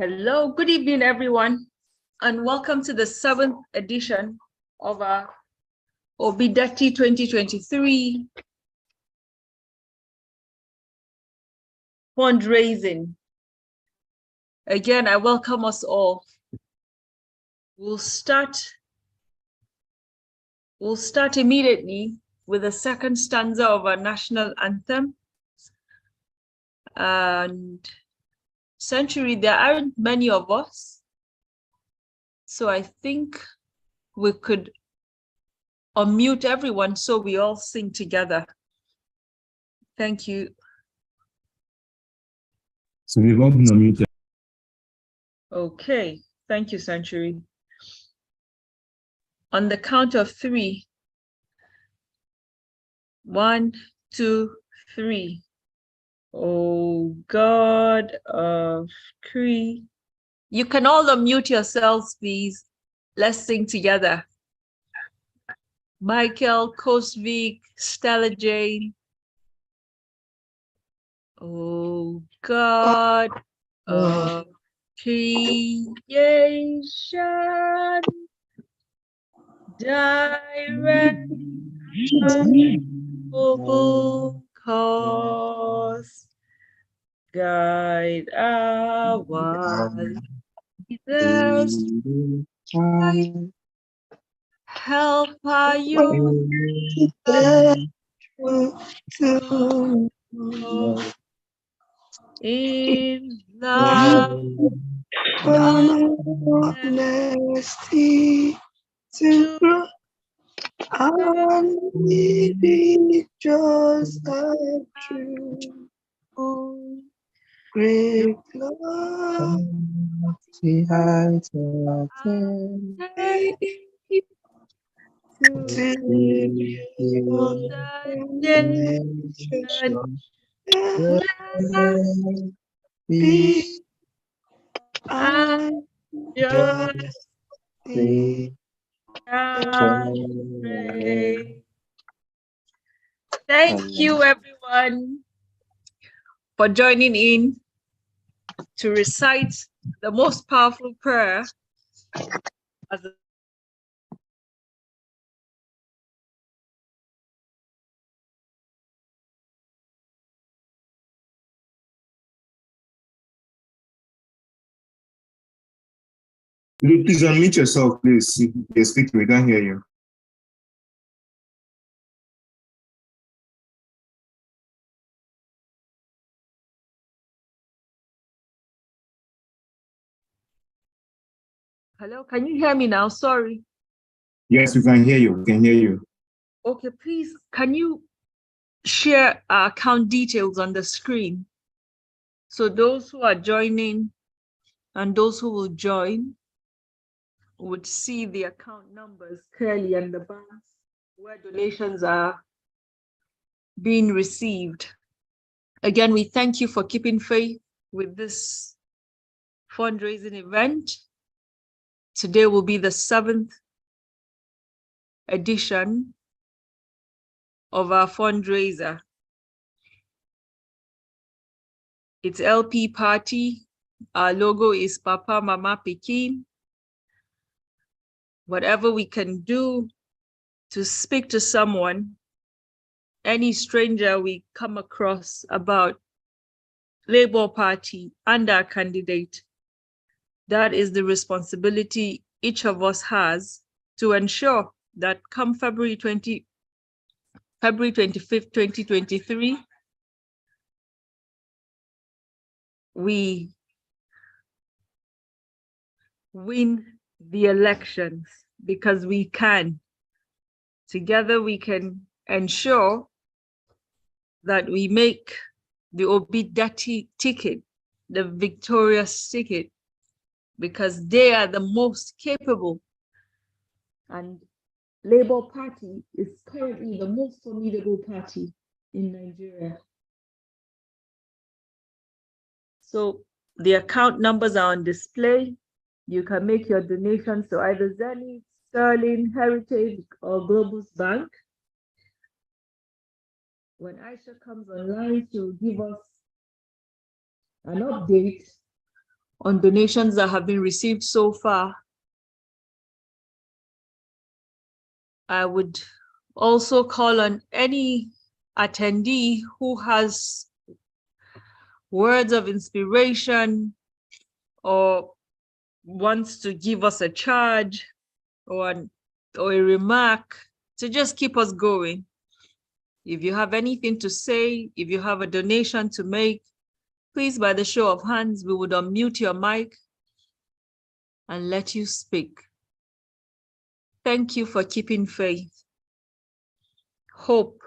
Hello, good evening, everyone, and welcome to the 7th edition of our Obidati 2023 fundraising. Again, I welcome us all. We'll start immediately with the second stanza of our national anthem. And Century, there aren't many of us, so I think we could unmute everyone so we all sing together. Thank you. So we've all been unmuted. Okay, thank you, Century. On the count of 3. 1, 2, 3. Oh God of Cree. You can all unmute yourselves, please. Let's sing together. Michael, Kosvik, Stella Jane. Oh God of creation, direct noble cause, guide our leaders, help our youth in love, honesty, to grow and be just and true. Great love, the heights of be and just the Thank you, everyone, for joining in to recite the most powerful prayer as a Please unmute yourself, please. If you're speaking, we can't hear you. Hello, can you hear me now? Sorry. Yes, we can hear you. We can hear you. Okay, please, can you share our account details on the screen? So those who are joining and those who will join would see the account numbers clearly and the banks where donations are being received. Again, we thank you for keeping faith with this fundraising event. Today will be the 7th edition of our fundraiser. It's LP Party. Our logo is Papa, Mama, Pikin. Whatever we can do to speak to someone, any stranger we come across about Labour Party and our candidate, that is the responsibility each of us has to ensure that come February 25th, 2023, we win the elections, because we can. Together we can ensure that we make the Obidati ticket the victorious ticket, because they are the most capable, and Labour Party is currently the most formidable party in Nigeria. So the account numbers are on display. You can make your donations to either Zenith, Sterling, Heritage, or Globus Bank. When Aisha comes online, she'll give us an update on donations that have been received so far. I would also call on any attendee who has words of inspiration or wants to give us a charge or a remark to just keep us going. If you have anything to say, if you have a donation to make, please, by the show of hands, we would unmute your mic and let you speak. Thank you for keeping faith. Hope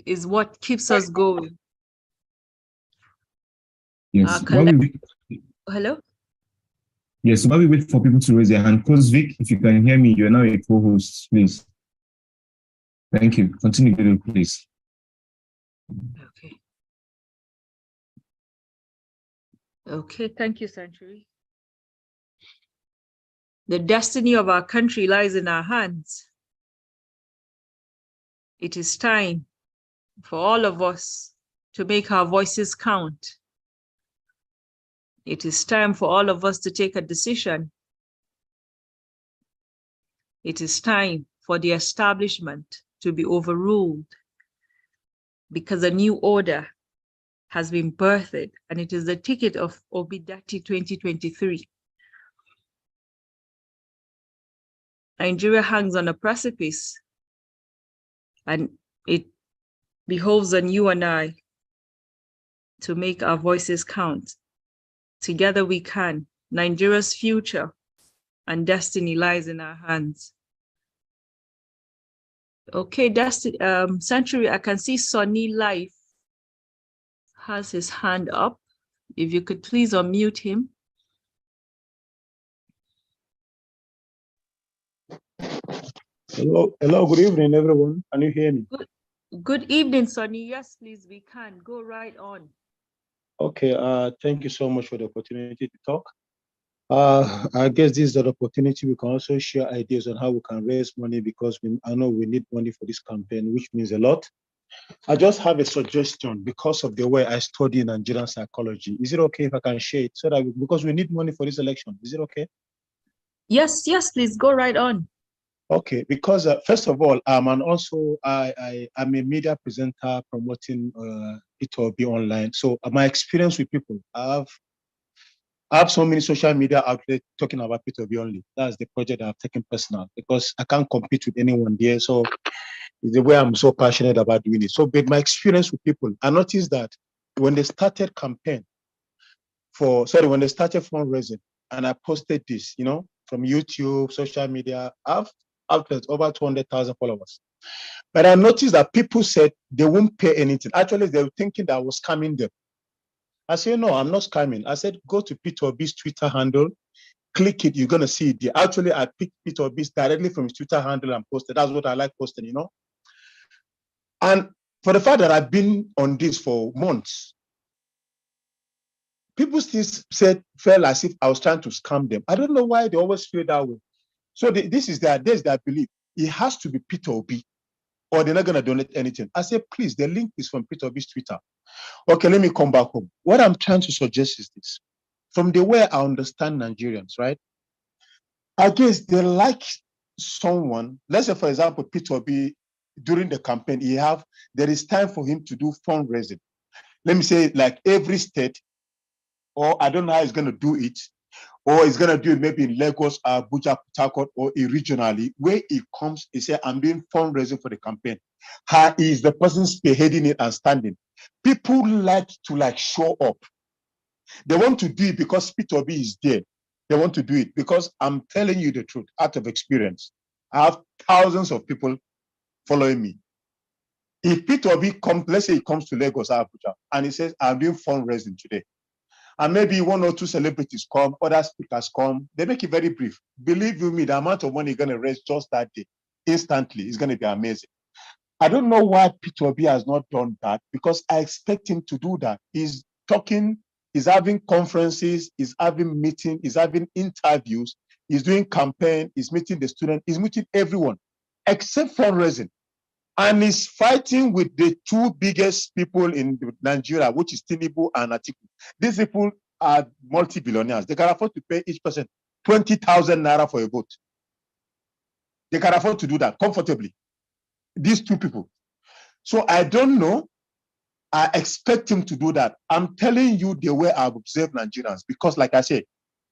is what keeps us going. Yes. Hello? Yes, while we wait for people to raise their hand, Coach Vic, if you can hear me, you're now a co-host, please. Thank you. Continue, please. Okay. Okay, thank you, Century. The destiny of our country lies in our hands. It is time for all of us to make our voices count. It is time for all of us to take a decision. It is time for the establishment to be overruled because a new order has been birthed, and it is the ticket of Obidati 2023. Nigeria hangs on a precipice, and it behoves on you and I to make our voices count. Together we can. Nigeria's future and destiny lies in our hands. Okay, Century, I can see Sonny Life has his hand up. If you could please unmute him. Hello, good evening, everyone. Can you hear me? Good evening, Sonny. Yes, please, we can. Go right on. Okay, thank you so much for the opportunity to talk. I guess this is an opportunity we can also share ideas on how we can raise money, because I know we need money for this campaign, which means a lot. I just have a suggestion because of the way I study Nigerian psychology. Is it okay if I can share it? Because we need money for this election. Is it okay? Yes, please go right on. Okay, because first of all, I'm a media presenter promoting P2B online. So my experience with people, I have so many social media outlets talking about P2B only. That's the project I've taken personal, because I can't compete with anyone there. So it's the way I'm so passionate about doing it. So with my experience with people, I noticed that when they started when they started fundraising, and I posted this, from YouTube, social media, I've outlets over 200,000 followers. But I noticed that people said they won't pay anything. Actually, they were thinking that I was scamming them. I said, no, I'm not scamming. I said, go to P2B's Twitter handle, click it, you're going to see it there. Actually, I picked P2B's directly from his Twitter handle and posted. That's what I like posting, And for the fact that I've been on this for months, people still felt as if I was trying to scam them. I don't know why they always feel that way. So this is their belief. It has to be P2B, or they're not going to donate anything. I said, please, the link is from P2B's Twitter. Okay, let me come back home. What I'm trying to suggest is this. From the way I understand Nigerians, right? I guess they like someone, let's say, for example, P2B, during the campaign, there is time for him to do fundraising. Let me say, like every state, or I don't know how he's going to do it, or he's going to do it maybe in Lagos, Abuja, Port Harcourt, or regionally, where he comes, he says, I'm doing fundraising for the campaign. How is the person spearheading it and standing? People like to show up. They want to do it because P2B is there. They want to do it because I'm telling you the truth, out of experience. I have thousands of people following me. If P2B comes, let's say he comes to Lagos, Abuja, and he says, I'm doing fundraising today, and maybe one or two celebrities come, other speakers come, they make it very brief. Believe you me, the amount of money you're going to raise just that day, instantly, is going to be amazing. I don't know why P2B has not done that, because I expect him to do that. He's talking, he's having conferences, he's having meetings, he's having interviews, he's doing campaign, he's meeting the students, he's meeting everyone, except fundraising. And he's fighting with the two biggest people in Nigeria, which is Tinubu and Atiku. These people are multi-billionaires. They can afford to pay each person 20,000 naira for a vote. They can afford to do that comfortably. These two people. So I don't know. I expect him to do that. I'm telling you the way I've observed Nigerians, because like I said,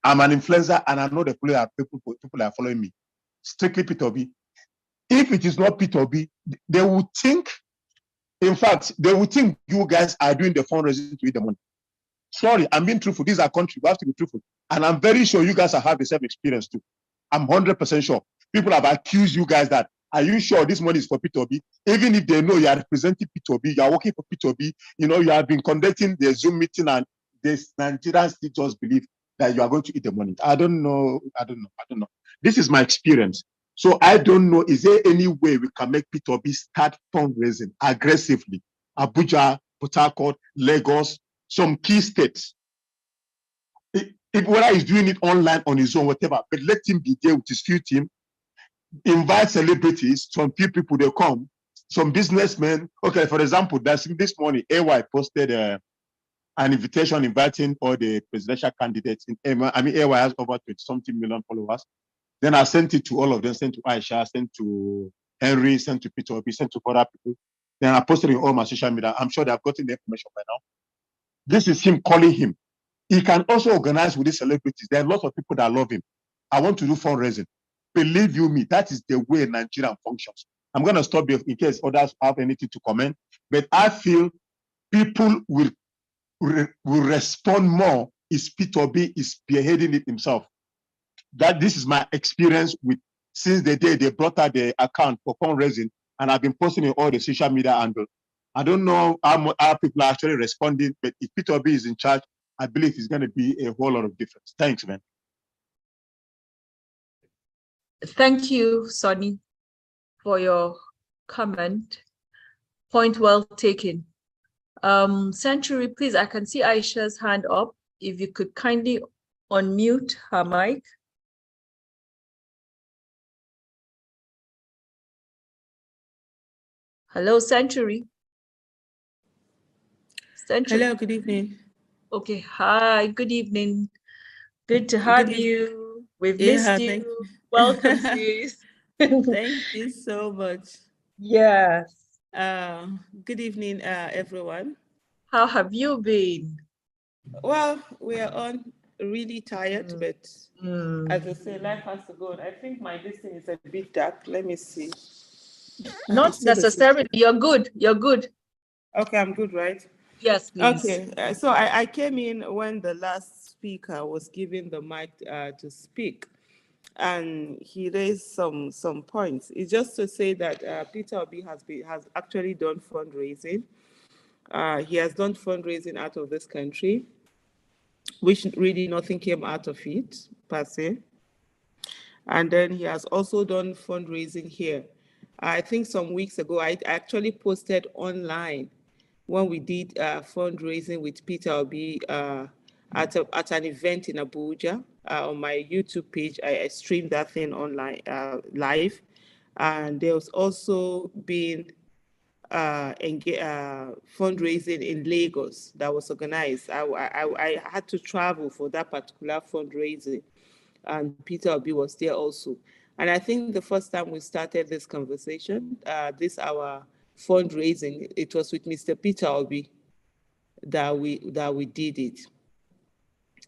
I'm an influencer and I know the people are following me. Strictly P2B. If it is not P2B, they would think, in fact, they would think you guys are doing the fundraising to eat the money. Sorry, I'm being truthful. These are countries. We have to be truthful. And I'm very sure you guys have had the same experience too. I'm 100% sure. People have accused you guys that, are you sure this money is for P2B? Even if they know you are representing P2B, you are working for P2B, you have been conducting the Zoom meeting and the Nigerians still just believe that you are going to eat the money. I don't know. This is my experience. So I don't know, is there any way we can make P2B start fundraising aggressively? Abuja, Port Harcourt, Lagos, some key states. If whether he's doing it online on his own, whatever, but let him be there with his few team, invite celebrities, some few people, they come, some businessmen. Okay, for example, this morning, AY posted an invitation inviting all the presidential candidates. AY has over 20-something million followers. Then I sent it to all of them, sent to Aisha, sent to Henry, sent to Peter Obi, sent to other people. Then I posted it on all my social media. I'm sure they've gotten the information by now. This is him calling him. He can also organize with these celebrities. There are lots of people that love him. I want to do fundraising. Believe you me, that is the way Nigeria functions. I'm going to stop here in case others have anything to comment. But I feel people will respond more if P2B is spearheading it himself. That this is my experience with since the day they brought out the account for fundraising, and I've been posting in all the social media handles. I don't know how people are actually responding, but if P2B is in charge, I believe it's going to be a whole lot of difference. Thanks, man. Thank you, Sonny, for your comment. Point well taken. Century, please, I can see Aisha's hand up. If you could kindly unmute her mic. Hello, Century. Century. Hello, good evening. Okay, hi, good evening. Good to have you. We've missed you. Welcome, sis. Thank you so much. Yes. Good evening, everyone. How have you been? Well, we are on really tired, but as I say, life has to go on. I think my listing is a bit dark. Let me see. Not necessarily. You're good. You're good. Okay, I'm good, right? Yes, please. Okay, so I came in when the last speaker was given the mic to speak, and he raised some points. It's just to say that Peter Obi has actually done fundraising. He has done fundraising out of this country, which really nothing came out of it per se. And then he has also done fundraising here. I think some weeks ago, I actually posted online when we did fundraising with Peter Obi at an event in Abuja. On my YouTube page, I streamed that thing online live. And there was also been fundraising in Lagos that was organized. I had to travel for that particular fundraising, and Peter Obi was there also. And I think the first time we started this conversation, our fundraising, it was with Mr. Peter Obi that we did it.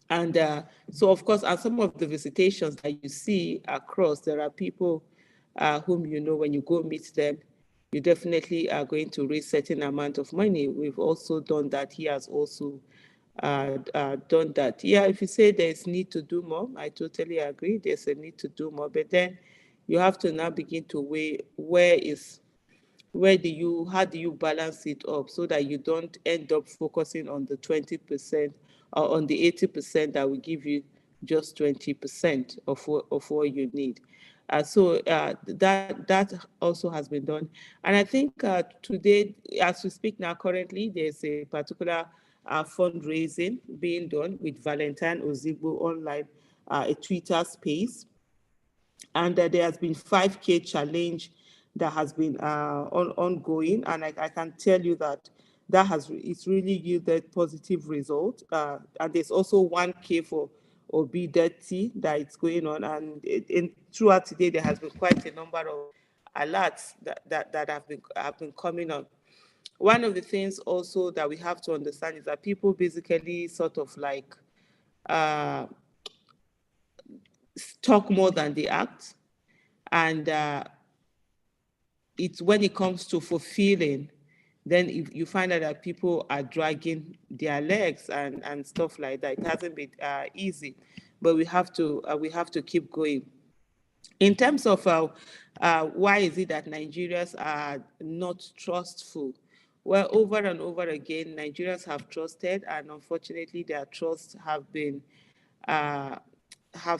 And so, of course, and some of the visitations that you see across, there are people whom you know when you go meet them, you definitely are going to raise certain amount of money. We've also done that. He has also done that. Yeah, if you say there's need to do more, I totally agree. There's a need to do more, but then you have to now begin to weigh how do you balance it up so that you don't end up focusing on the 20% or on the 80% that will give you just 20% of what you need. So that also has been done. And I think today, as we speak now, currently, there's a particular fundraising being done with Valentine Ozigbo online, a Twitter space. And there has been 5K challenge that has been ongoing. And I can tell you that it's really yielded positive results. And there's also 1K for Obi Dirty that is going on, and throughout today there has been quite a number of alerts that have been coming on. One of the things also that we have to understand is that people basically sort of like talk more than they act, and it's when it comes to fulfilling, then if you find out that people are dragging their legs and stuff like that. It hasn't been easy, but we have to keep going. In terms of why is it that Nigerians are not trustful? Well, over and over again, Nigerians have trusted, and unfortunately, their trusts have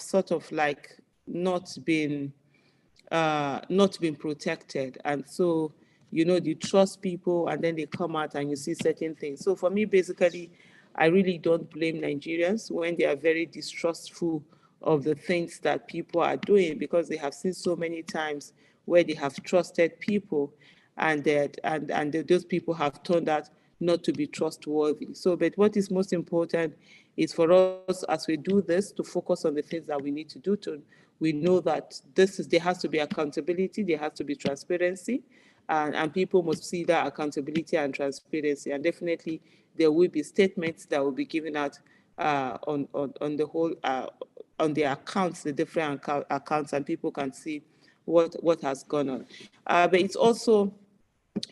sort of like not been protected. And so, you trust people and then they come out and you see certain things. So for me, basically, I really don't blame Nigerians when they are very distrustful of the things that people are doing, because they have seen so many times where they have trusted people and those people have turned out not to be trustworthy. So, but what is most important is for us as we do this to focus on the things that we need to do. We know that there has to be accountability, there has to be transparency, and people must see that accountability and transparency. And definitely there will be statements that will be given out on the whole on the accounts, the different accounts, and people can see what has gone on. But it's also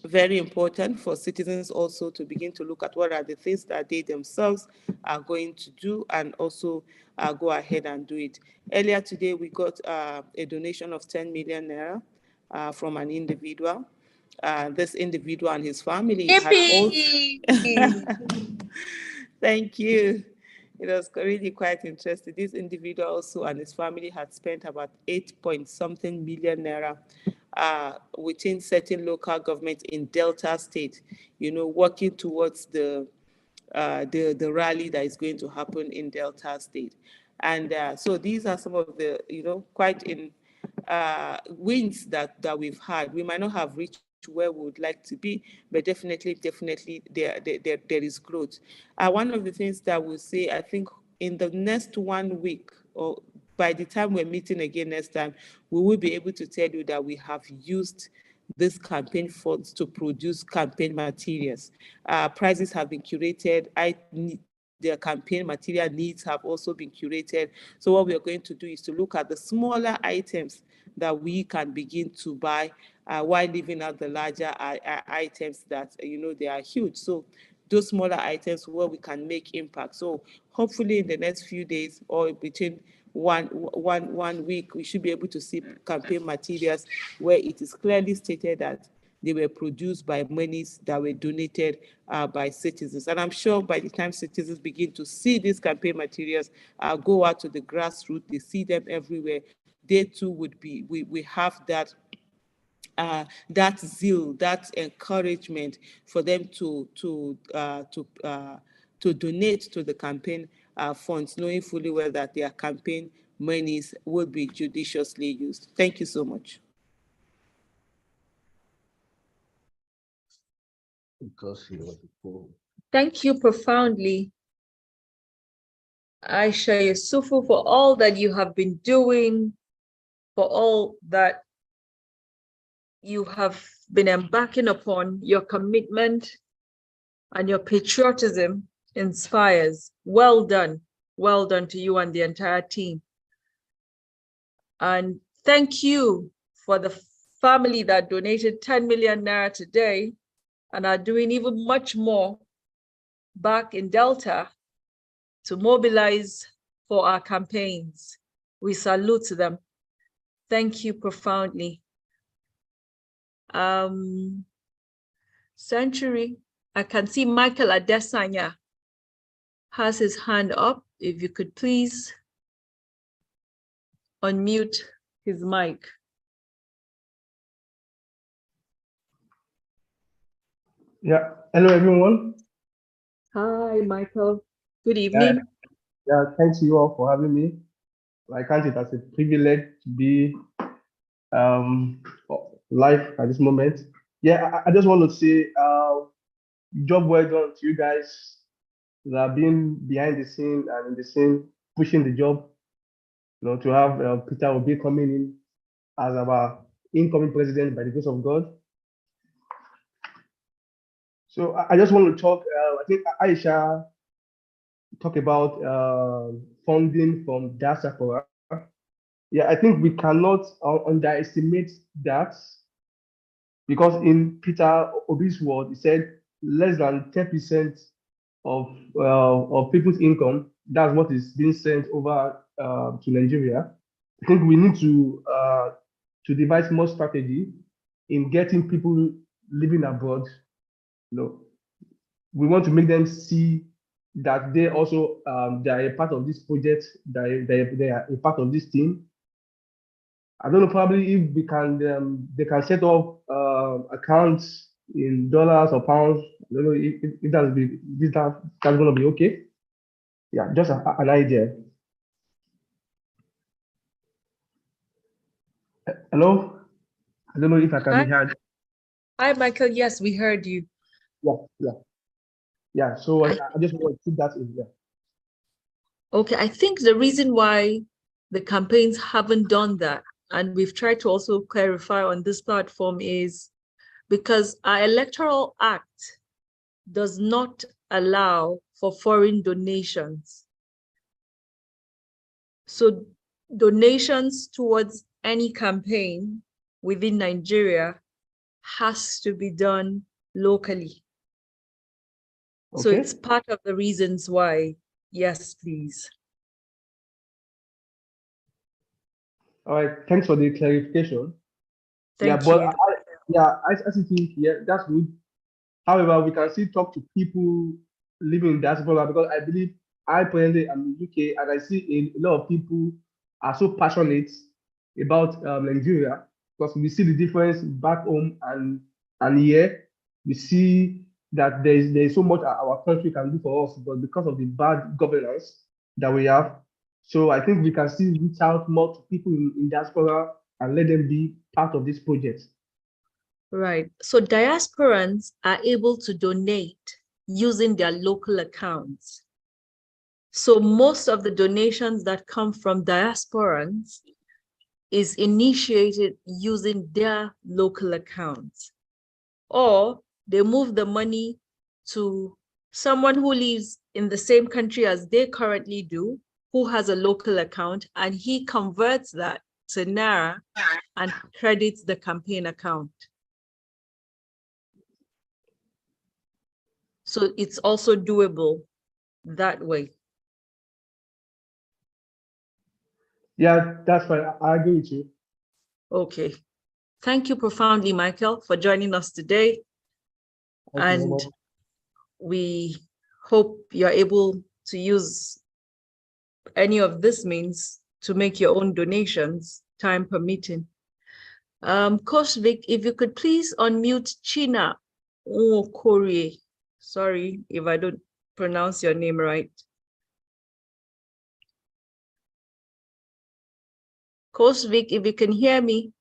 very important for citizens also to begin to look at what are the things that they themselves are going to do, and also go ahead and do it. Earlier today, we got a donation of 10 million naira from an individual. This individual and his family had also... Thank you. It was really quite interesting. This individual also and his family had spent about 8-point-something million naira within certain local government in Delta State, working towards the rally that is going to happen in Delta State. And so these are some of the, quite wins that we've had. We might not have reached where we would like to be, but definitely there is growth. One of the things that we'll say, I think in the next 1 week, or by the time we're meeting again next time, we will be able to tell you that we have used this campaign funds to produce campaign materials. Prizes have been curated. The campaign material needs have also been curated. So what we are going to do is to look at the smaller items that we can begin to buy while leaving out the larger items that, they are huge. So those smaller items where we can make impact. So hopefully in the next few days or between one week, we should be able to see campaign materials where it is clearly stated that they were produced by monies that were donated by citizens. And I'm sure by the time citizens begin to see these campaign materials, go out to the grassroots, they see them everywhere, they too would be, we have that zeal, that encouragement for them to donate to the campaign funds, knowing fully well that their campaign monies will be judiciously used. Thank you so much. Thank you profoundly, Aisha Yusufu, for all that you have been doing, for all that you have been embarking upon. Your commitment and your patriotism inspires. Well done. Well done to you and the entire team. And thank you for the family that donated 10 million naira today and are doing even much more back in Delta to mobilize for our campaigns. We salute them. Thank you profoundly. Century, I can see Michael Adesanya has his hand up. If you could please unmute his mic. Yeah, hello everyone. Hi, Michael. Good evening. Yeah, thanks you all for having me. I count it as a privilege to be live at this moment. Yeah, I just want to say job well done to you guys that have been behind the scene and in the scene pushing the job. To have Peter Obi coming in as our incoming president by the grace of God. So I just want to talk. I think Aisha talk about funding from Diaspora. Yeah, I think we cannot underestimate that, because in Peter Obi's word, he said less than 10% of people's income. That's what is being sent over to Nigeria. I think we need to devise more strategy in getting people living abroad. We want to make them see that they also they are a part of this project, they are a part of this team. I don't know, probably if we can they can set up accounts in dollars or pounds. I don't know if that's going to be okay. Yeah, just an idea. Hello? I don't know if I can be heard. Hi, Michael. Yes, we heard you. Yeah. So I just want to put that in there. Okay, I think the reason why the campaigns haven't done that, and we've tried to also clarify on this platform, is because our electoral act does not allow for foreign donations. So donations towards any campaign within Nigeria has to be done locally. Okay. So it's part of the reasons why. Yes, please. All right, thanks for the clarification. Thank but you. I think that's good. However, we can still talk to people living in diaspora, because I believe I personally am in the UK and I see a lot of people are so passionate about Nigeria, because we see the difference back home and here. We see that there is so much our country can do for us, but because of the bad governance that we have. So I think we can still reach out more to people in diaspora and let them be part of this project. Right. So diasporans are able to donate using their local accounts. So most of the donations that come from diasporans is initiated using their local accounts, or they move the money to someone who lives in the same country as they currently do, who has a local account, and he converts that to Naira and credits the campaign account. So it's also doable that way. Yeah, that's fine. I agree with you. Okay. Thank you profoundly, Michael, for joining us today. And we hope you're able to use any of this means to make your own donations, time permitting. Coach Vic, if you could please unmute China Okorie. Sorry if I don't pronounce your name right. Coach Vic, if you can hear me.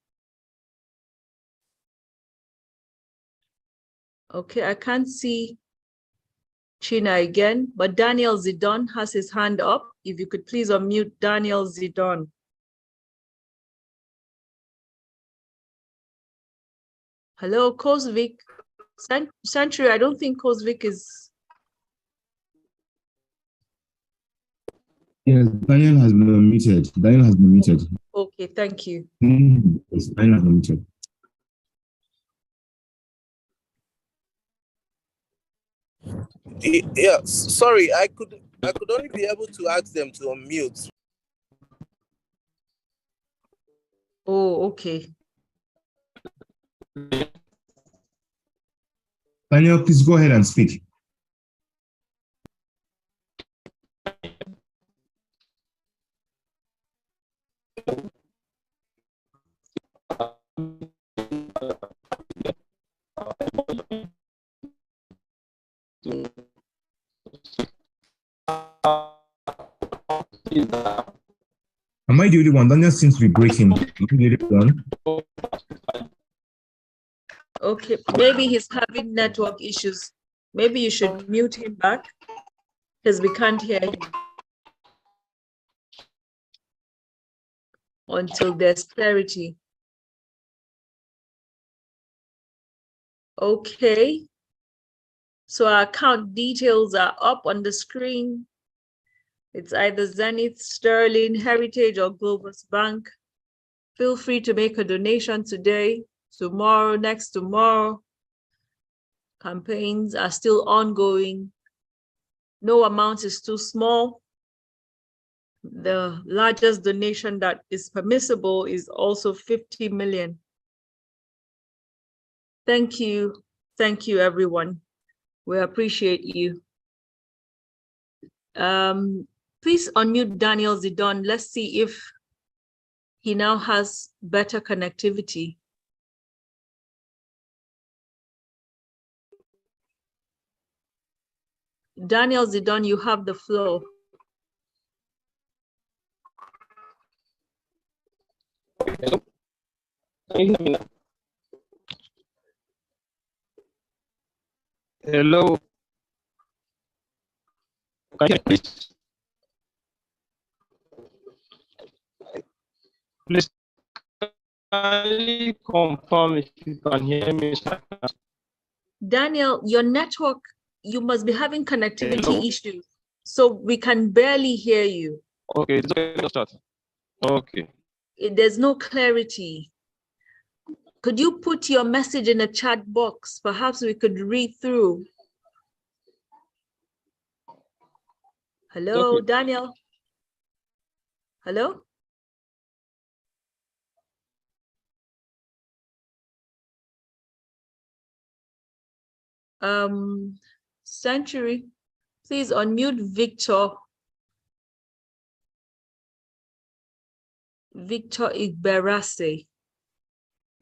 Okay, I can't see China again, but Daniel Zidon has his hand up. If you could please unmute Daniel Zidon. Hello, Kozvik. Century, I don't think Kozvik is. Yes, Daniel has been unmuted. Daniel has been muted. Okay, thank you. Yes, Daniel has been muted. Yeah, sorry, I could only be able to ask them to unmute. Oh, okay. Daniel, please go ahead and speak. Am I the only one? Daniel seems to be breaking. Okay, maybe he's having network issues. Maybe you should mute him back because we can't hear him until there's clarity. Okay. So our account details are up on the screen. It's either Zenith, Sterling, Heritage, or Globus Bank. Feel free to make a donation today, tomorrow, next tomorrow. Campaigns are still ongoing. No amount is too small. The largest donation that is permissible is also 50 million. Thank you. Thank you, everyone. We appreciate you. Please unmute Daniel Zidon. Let's see if he now has better connectivity. Daniel Zidon, you have the floor. Hello. Can you hear me now? Hello. Can you hear me, please? Please, can you confirm if you can hear me? Daniel, your network, you must be having connectivity Hello? issues. So we can barely hear you. Okay, it's okay, let's start. Okay. There's no clarity. Could you put your message in a chat box? Perhaps we could read through. Hello, Okay. Daniel? Hello? Century, please unmute Victor. Victor Igberase.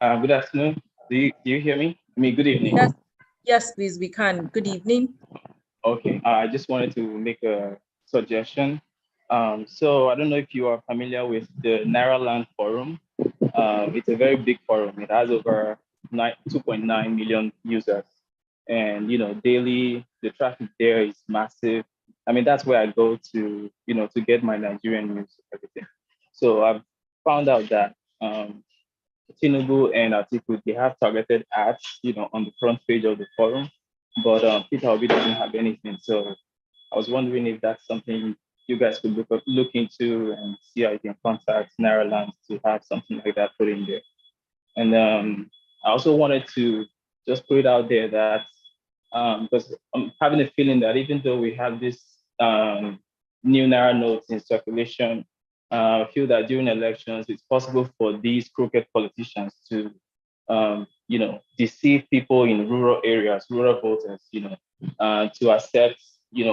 Good afternoon. Do you hear me? I mean, good evening. Yes, yes, please, we can. Good evening. Okay, I just wanted to make a suggestion. So I don't know if you are familiar with the Naira Land Forum. It's a very big forum. It has over 2.9 million users. And, daily, the traffic there is massive. I mean, that's where I go to, to get my Nigerian news, everything. So I've found out that Tinubu and Atiku, they have targeted ads, on the front page of the forum, but Peter Obi doesn't have anything. So I was wondering if that's something you guys could look into and see how you can contact Nairaland to have something like that put in there. And I also wanted to just put it out there that because I'm having a feeling that even though we have this new Naira notes in circulation, I feel that during elections, it's possible for these crooked politicians to, deceive people in rural areas, rural voters, to accept,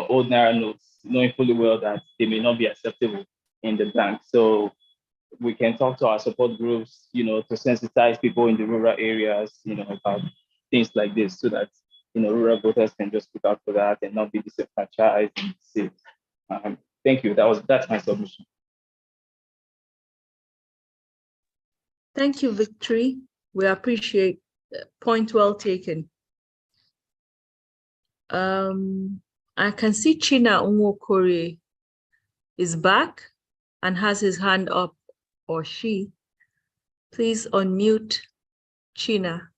old Naira notes, knowing fully well that they may not be acceptable in the bank. So we can talk to our support groups, to sensitize people in the rural areas, about things like this so that, rural voters can just look out for that and not be disenfranchised and deceived. Thank you. That's my submission. Thank you, Victory. We appreciate point well taken. I can see China Nwokore is back and has his hand up, or she. Please unmute China.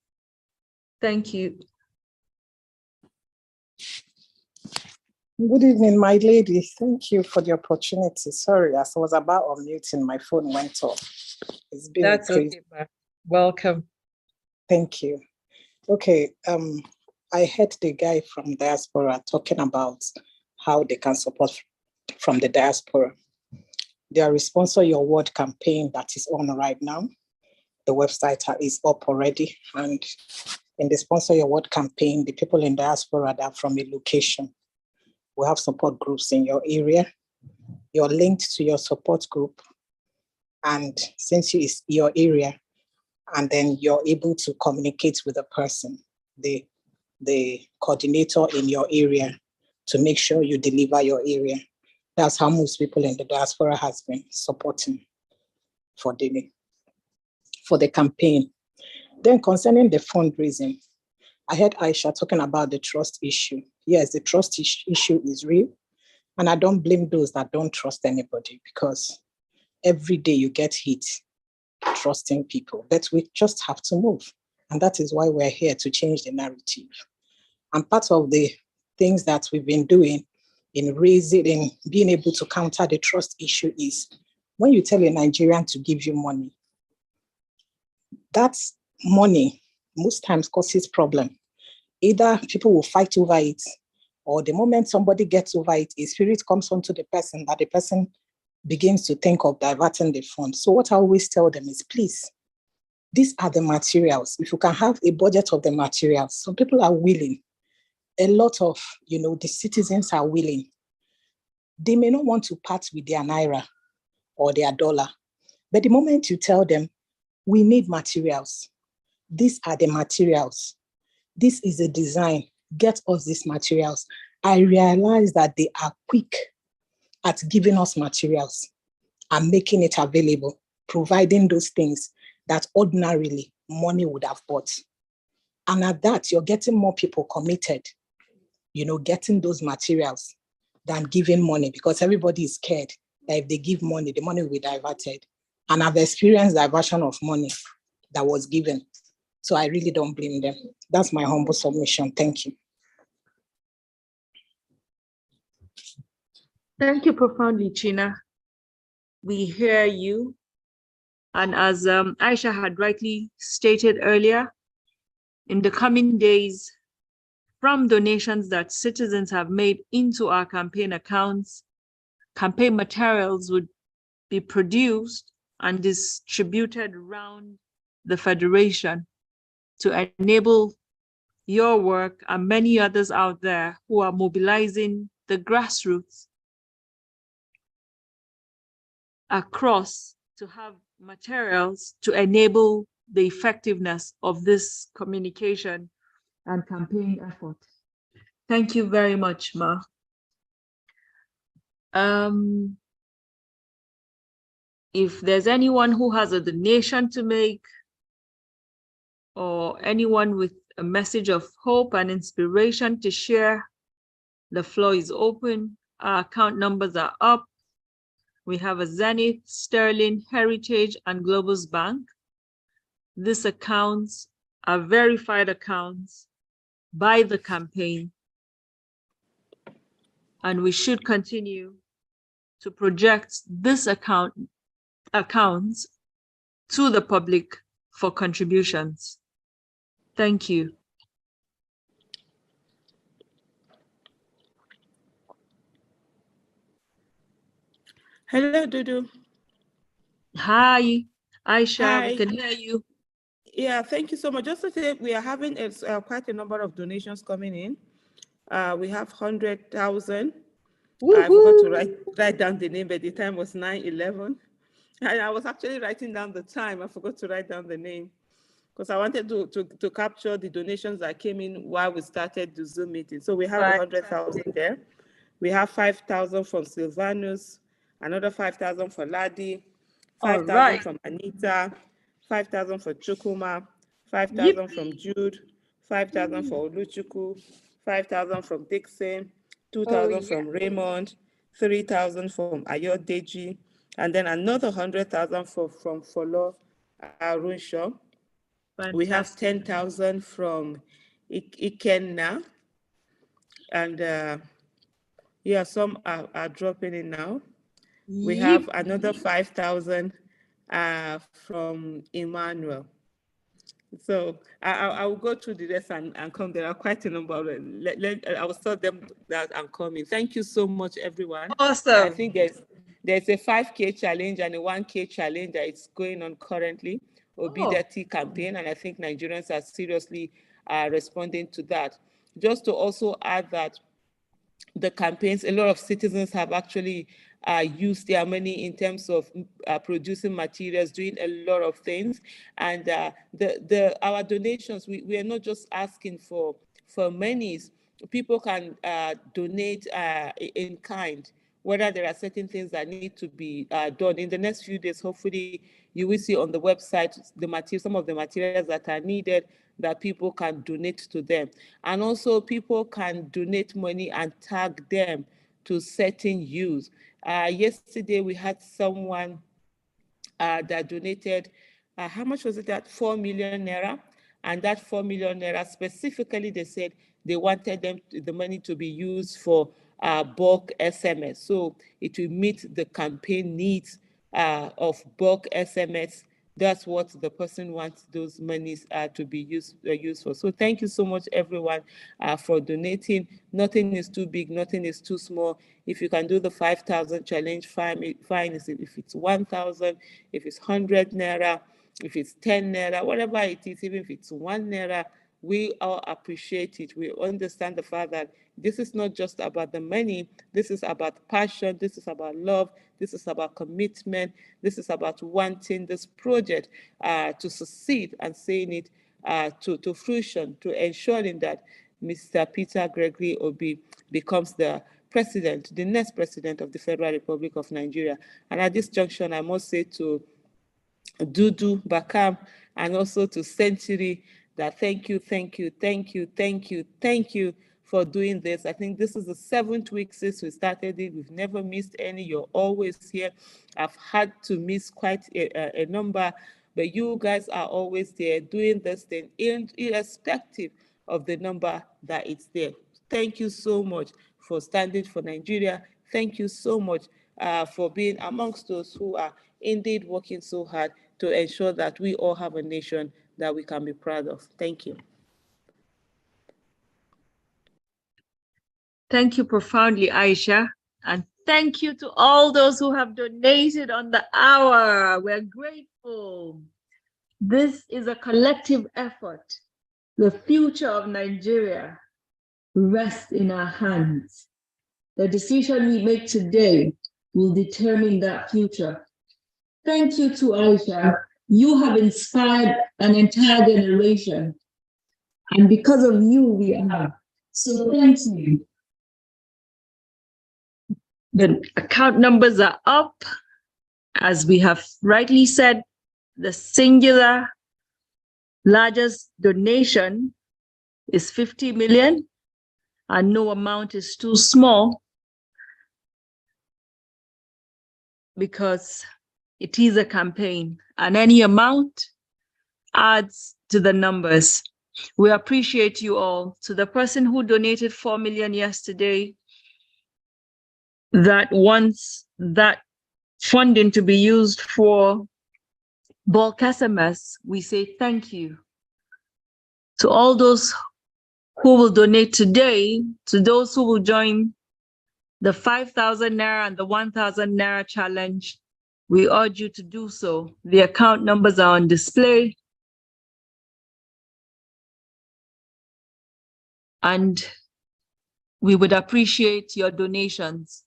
Thank you. Good evening, my lady. Thank you for the opportunity. Sorry, as I was about unmuting, my phone went off. It's been That's crazy. okay, ma'am. Welcome. Thank you. Okay, I heard the guy from Diaspora talking about how they can support from the diaspora. Their Sponsor Your Word campaign that is on right now. The website is up already. And in the Sponsor Your Word campaign, the people in diaspora that are from a location. We have support groups in your area. You're linked to your support group. And since it's your area, and then you're able to communicate with the person, the coordinator in your area, to make sure you deliver your area. That's how most people in the diaspora has been supporting for the campaign. Then concerning the fundraising, I heard Aisha talking about the trust issue. Yes, the trust issue is real. And I don't blame those that don't trust anybody, because every day you get hit trusting people. But we just have to move. And that is why we're here, to change the narrative. And part of the things that we've been doing in being able to counter the trust issue is when you tell a Nigerian to give you money, that money most times causes problem. Either people will fight over it, or the moment somebody gets over it, a spirit comes onto the person that the person begins to think of diverting the funds. So what I always tell them is, please, these are the materials. If you can have a budget of the materials, some people are willing. A lot of, the citizens are willing. They may not want to part with their naira or their dollar, but the moment you tell them, we need materials, these are the materials, this is a design, get us these materials, I realize that they are quick at giving us materials and making it available, providing those things that ordinarily money would have bought. And at that, you're getting more people committed, getting those materials than giving money, because everybody is scared that if they give money, the money will be diverted. And I've experienced diversion of money that was given. So I really don't blame them. That's my humble submission. Thank you. Thank you profoundly, China. We hear you. And as Aisha had rightly stated earlier, in the coming days, from donations that citizens have made into our campaign accounts, campaign materials would be produced and distributed around the Federation to enable your work and many others out there who are mobilizing the grassroots across to have materials to enable the effectiveness of this communication and campaign effort. Thank you very much, Ma. If there's anyone who has a donation to make, or anyone with a message of hope and inspiration to share, the floor is open. Our account numbers are up. We have a Zenith, Sterling, Heritage, and Globus Bank. These accounts are verified accounts by the campaign, and we should continue to project this accounts to the public for contributions. Thank you. Hello, Dudu. Hi, Aisha, Hi. we can hear you. Yeah, thank you so much. Just to say, we are having quite a number of donations coming in. We have 100,000. I forgot to write down the name, but the time was 9:11. And I was actually writing down the time. I forgot to write down the name because I wanted to capture the donations that came in while we started the Zoom meeting. So we have 100,000 there. We have 5,000 from Silvanus, another 5,000 for Ladi, 5,000 from Anita, 5,000 for Chukuma, 5,000 from Jude, 5,000 for Oluchuku, 5,000 from Dixon, 2,000 from Raymond, 3,000 from Ayodeji, and then another 100,000 from Folo Arunshaw. We have 10,000 from Ikenna, and yeah, some are dropping in now. We have another 5,000 from Emmanuel. So I will go through the rest and come. There are quite a number of them. I will tell them that I'm coming. Thank you so much, everyone. Awesome. I think there's a 5K challenge and a 1K challenge that is going on currently, Obidati campaign, and I think Nigerians are seriously responding to that. Just to also add that the campaigns, a lot of citizens have actually used their money in terms of producing materials, doing a lot of things. And our donations, we are not just asking for monies. People can donate in kind. whether there are certain things that need to be done. In the next few days, hopefully, you will see on the website some of the materials that are needed that people can donate to them. And also people can donate money and tag them to certain use. Yesterday, we had someone that donated, how much was it, that 4 million naira? And that 4 million naira, specifically, they said they wanted the money to be used for bulk SMS. So it will meet the campaign needs of bulk SMS. That's what the person wants those monies to be used for. So thank you so much, everyone, for donating. Nothing is too big, nothing is too small. If you can do the 5,000 challenge, fine. If it's 1,000, if it's 100 naira, if it's 10 naira, whatever it is, even if it's 1 naira, we all appreciate it. We understand the fact that this is not just about the money. This is about passion. This is about love. This is about commitment. This is about wanting this project to succeed and seeing it to fruition, to ensuring that Mr. Peter Gregory Obi becomes the president, the next president of the Federal Republic of Nigeria. And at this junction, I must say to Dudu Bakam and also to Century that thank you for doing this. I think this is the 7th week since we started it. We've never missed any. You're always here. I've had to miss quite a number, but you guys are always there doing this thing irrespective of the number that it's there. Thank you so much for standing for Nigeria. Thank you so much for being amongst those who are indeed working so hard to ensure that we all have a nation that we can be proud of. Thank you. Thank you profoundly, Aisha. And thank you to all those who have donated on the hour. We're grateful. This is a collective effort. The future of Nigeria rests in our hands. The decision we make today will determine that future. Thank you to Aisha. You have inspired an entire generation. And because of you, we are. So thank you. The account numbers are up. As we have rightly said, the singular largest donation is 50 million, and no amount is too small because it is a campaign, and any amount adds to the numbers. We appreciate you all. To the person who donated 4 million yesterday, that wants that funding to be used for bulk SMS, we say thank you. To all those who will donate today, to those who will join the 5,000 naira and the 1,000 naira challenge, we urge you to do so. The account numbers are on display. And we would appreciate your donations.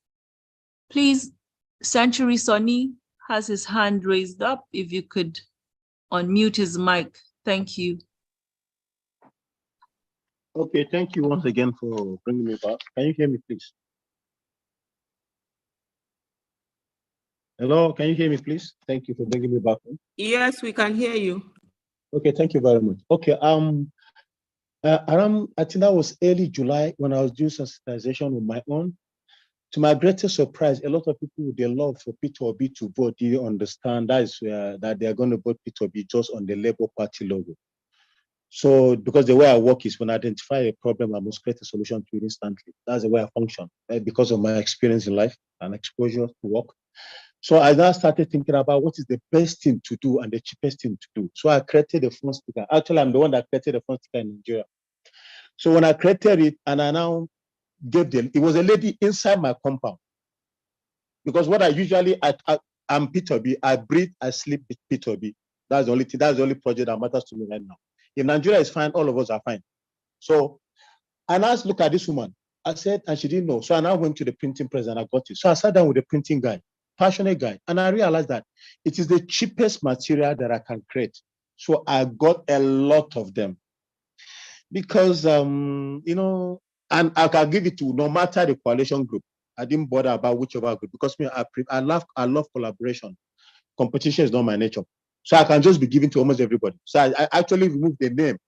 Please, Century Sonny has his hand raised up. If you could unmute his mic. Thank you. Okay, thank you once again for bringing me back. Can you hear me, please? Hello, can you hear me, please? Thank you for bringing me back. Yes, we can hear you. Okay, thank you very much. Okay, around, I think that was early July when I was doing sensitization on my own. To my greatest surprise, a lot of people, they love for Peter Obi to vote. Do you understand? That is that they are going to vote Peter Obi just on the Labour Party logo. So, because the way I work is when I identify a problem, I must create a solution to it instantly. That's the way I function, right? Because of my experience in life and exposure to work. So I now started thinking about what is the best thing to do and the cheapest thing to do. So I created a phone sticker. Actually, I'm the one that created the phone sticker in Nigeria. So when I created it, and I now gave them, it was a lady inside my compound. Because what I usually, I'm Peter B. I breathe, I sleep with Peter B. That's the only thing, that's the only project that matters to me right now. If Nigeria is fine, all of us are fine. So I now look at this woman. I said, and she didn't know. So I now went to the printing press and I got it. So I sat down with the printing guy, passionate guy, and I realized that it is the cheapest material that I can create. So I got a lot of them. Because, you know, and I can give it to no matter the coalition group. I didn't bother about whichever group because me, I love collaboration. Competition is not my nature. So I can just be giving to almost everybody. So I actually removed the name,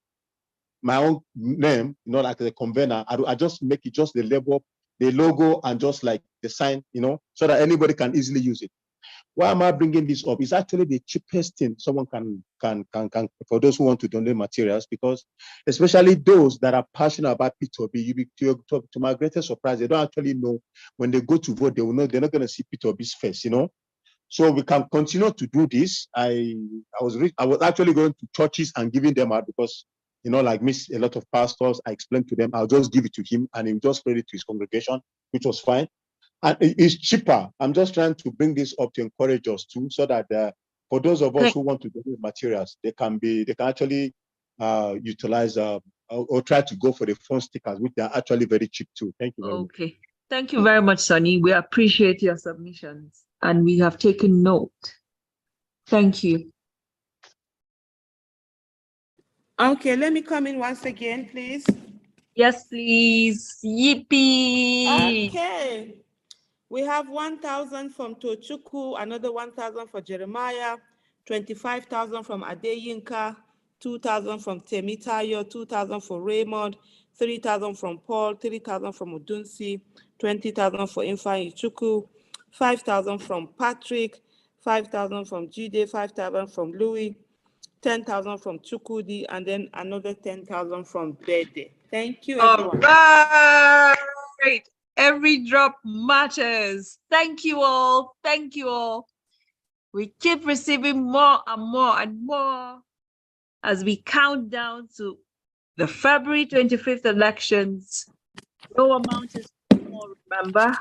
my own name, you know, like the convener. I just make it just the label, the logo, and just like the sign, you know, so that anybody can easily use it. Why am I bringing this up? It's actually the cheapest thing someone can for those who want to donate materials, because especially those that are passionate about P2B, to my greatest surprise, they don't actually know when they go to vote, they will know they're not going to see P2B's face, you know. So we can continue to do this. I was actually going to churches and giving them out because, you know, like miss a lot of pastors, I explained to them, I'll just give it to him and he'll just spread it to his congregation, which was fine. And it's cheaper. I'm just trying to bring this up to encourage us too, so that for those of us who want to donate materials, they can actually utilize or try to go for the phone stickers, which are actually very cheap too. Thank you very much. Okay. Thank you very much, Sonny. We appreciate your submissions and we have taken note. Thank you. Okay, let me come in once again, please. Yes, please. Yippee. Okay. We have 1,000 from Tochukwu, another 1,000 for Jeremiah, 25,000 from Adeyinka, 2,000 from Temitayo, 2,000 for Raymond, 3,000 from Paul, 3,000 from Odunsi, 20,000 for Ifeanyi Chukwu, 5,000 from Patrick, 5,000 from Jide, 5,000 from Louis, 10,000 from Chukudi, and then another 10,000 from Bede. Thank you, everyone. All right. Every drop matters. Thank you all. Thank you all. We keep receiving more and more and more as we count down to the February 25th elections. No amount is more, remember?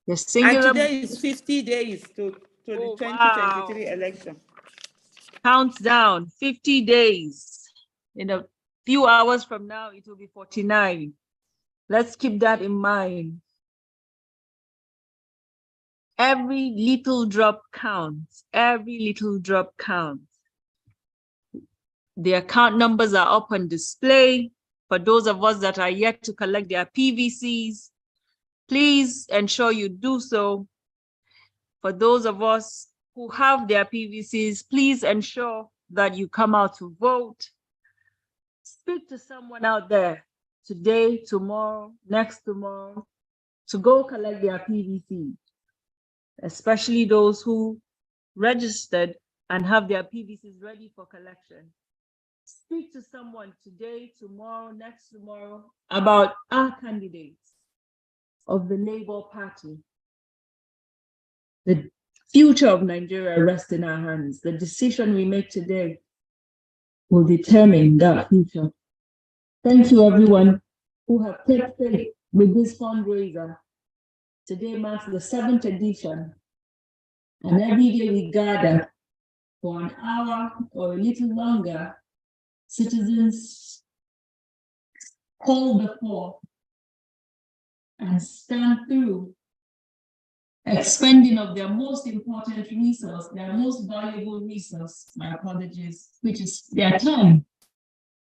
The singular. And today is 50 days to the 2023 election. Counts down 50 days. In a few hours from now, it will be 49. Let's keep that in mind. Every little drop counts. Every little drop counts. The account numbers are up on display. For those of us that are yet to collect their PVCs, please ensure you do so. For those of us who have their PVCs, please ensure that you come out to vote. Speak to someone out there today, tomorrow, next tomorrow, to go collect their PVC, especially those who registered and have their PVCs ready for collection. Speak to someone today, tomorrow, next tomorrow about our candidates of the Labour Party. The future of Nigeria rests in our hands. The decision we make today will determine that future. Thank you, everyone who have taken faith with this fundraiser. Today marks the 7th edition, and every day we gather for an hour or a little longer. Citizens call the floor and stand through expending of their most important resource, their most valuable resource, my apologies, which is their time.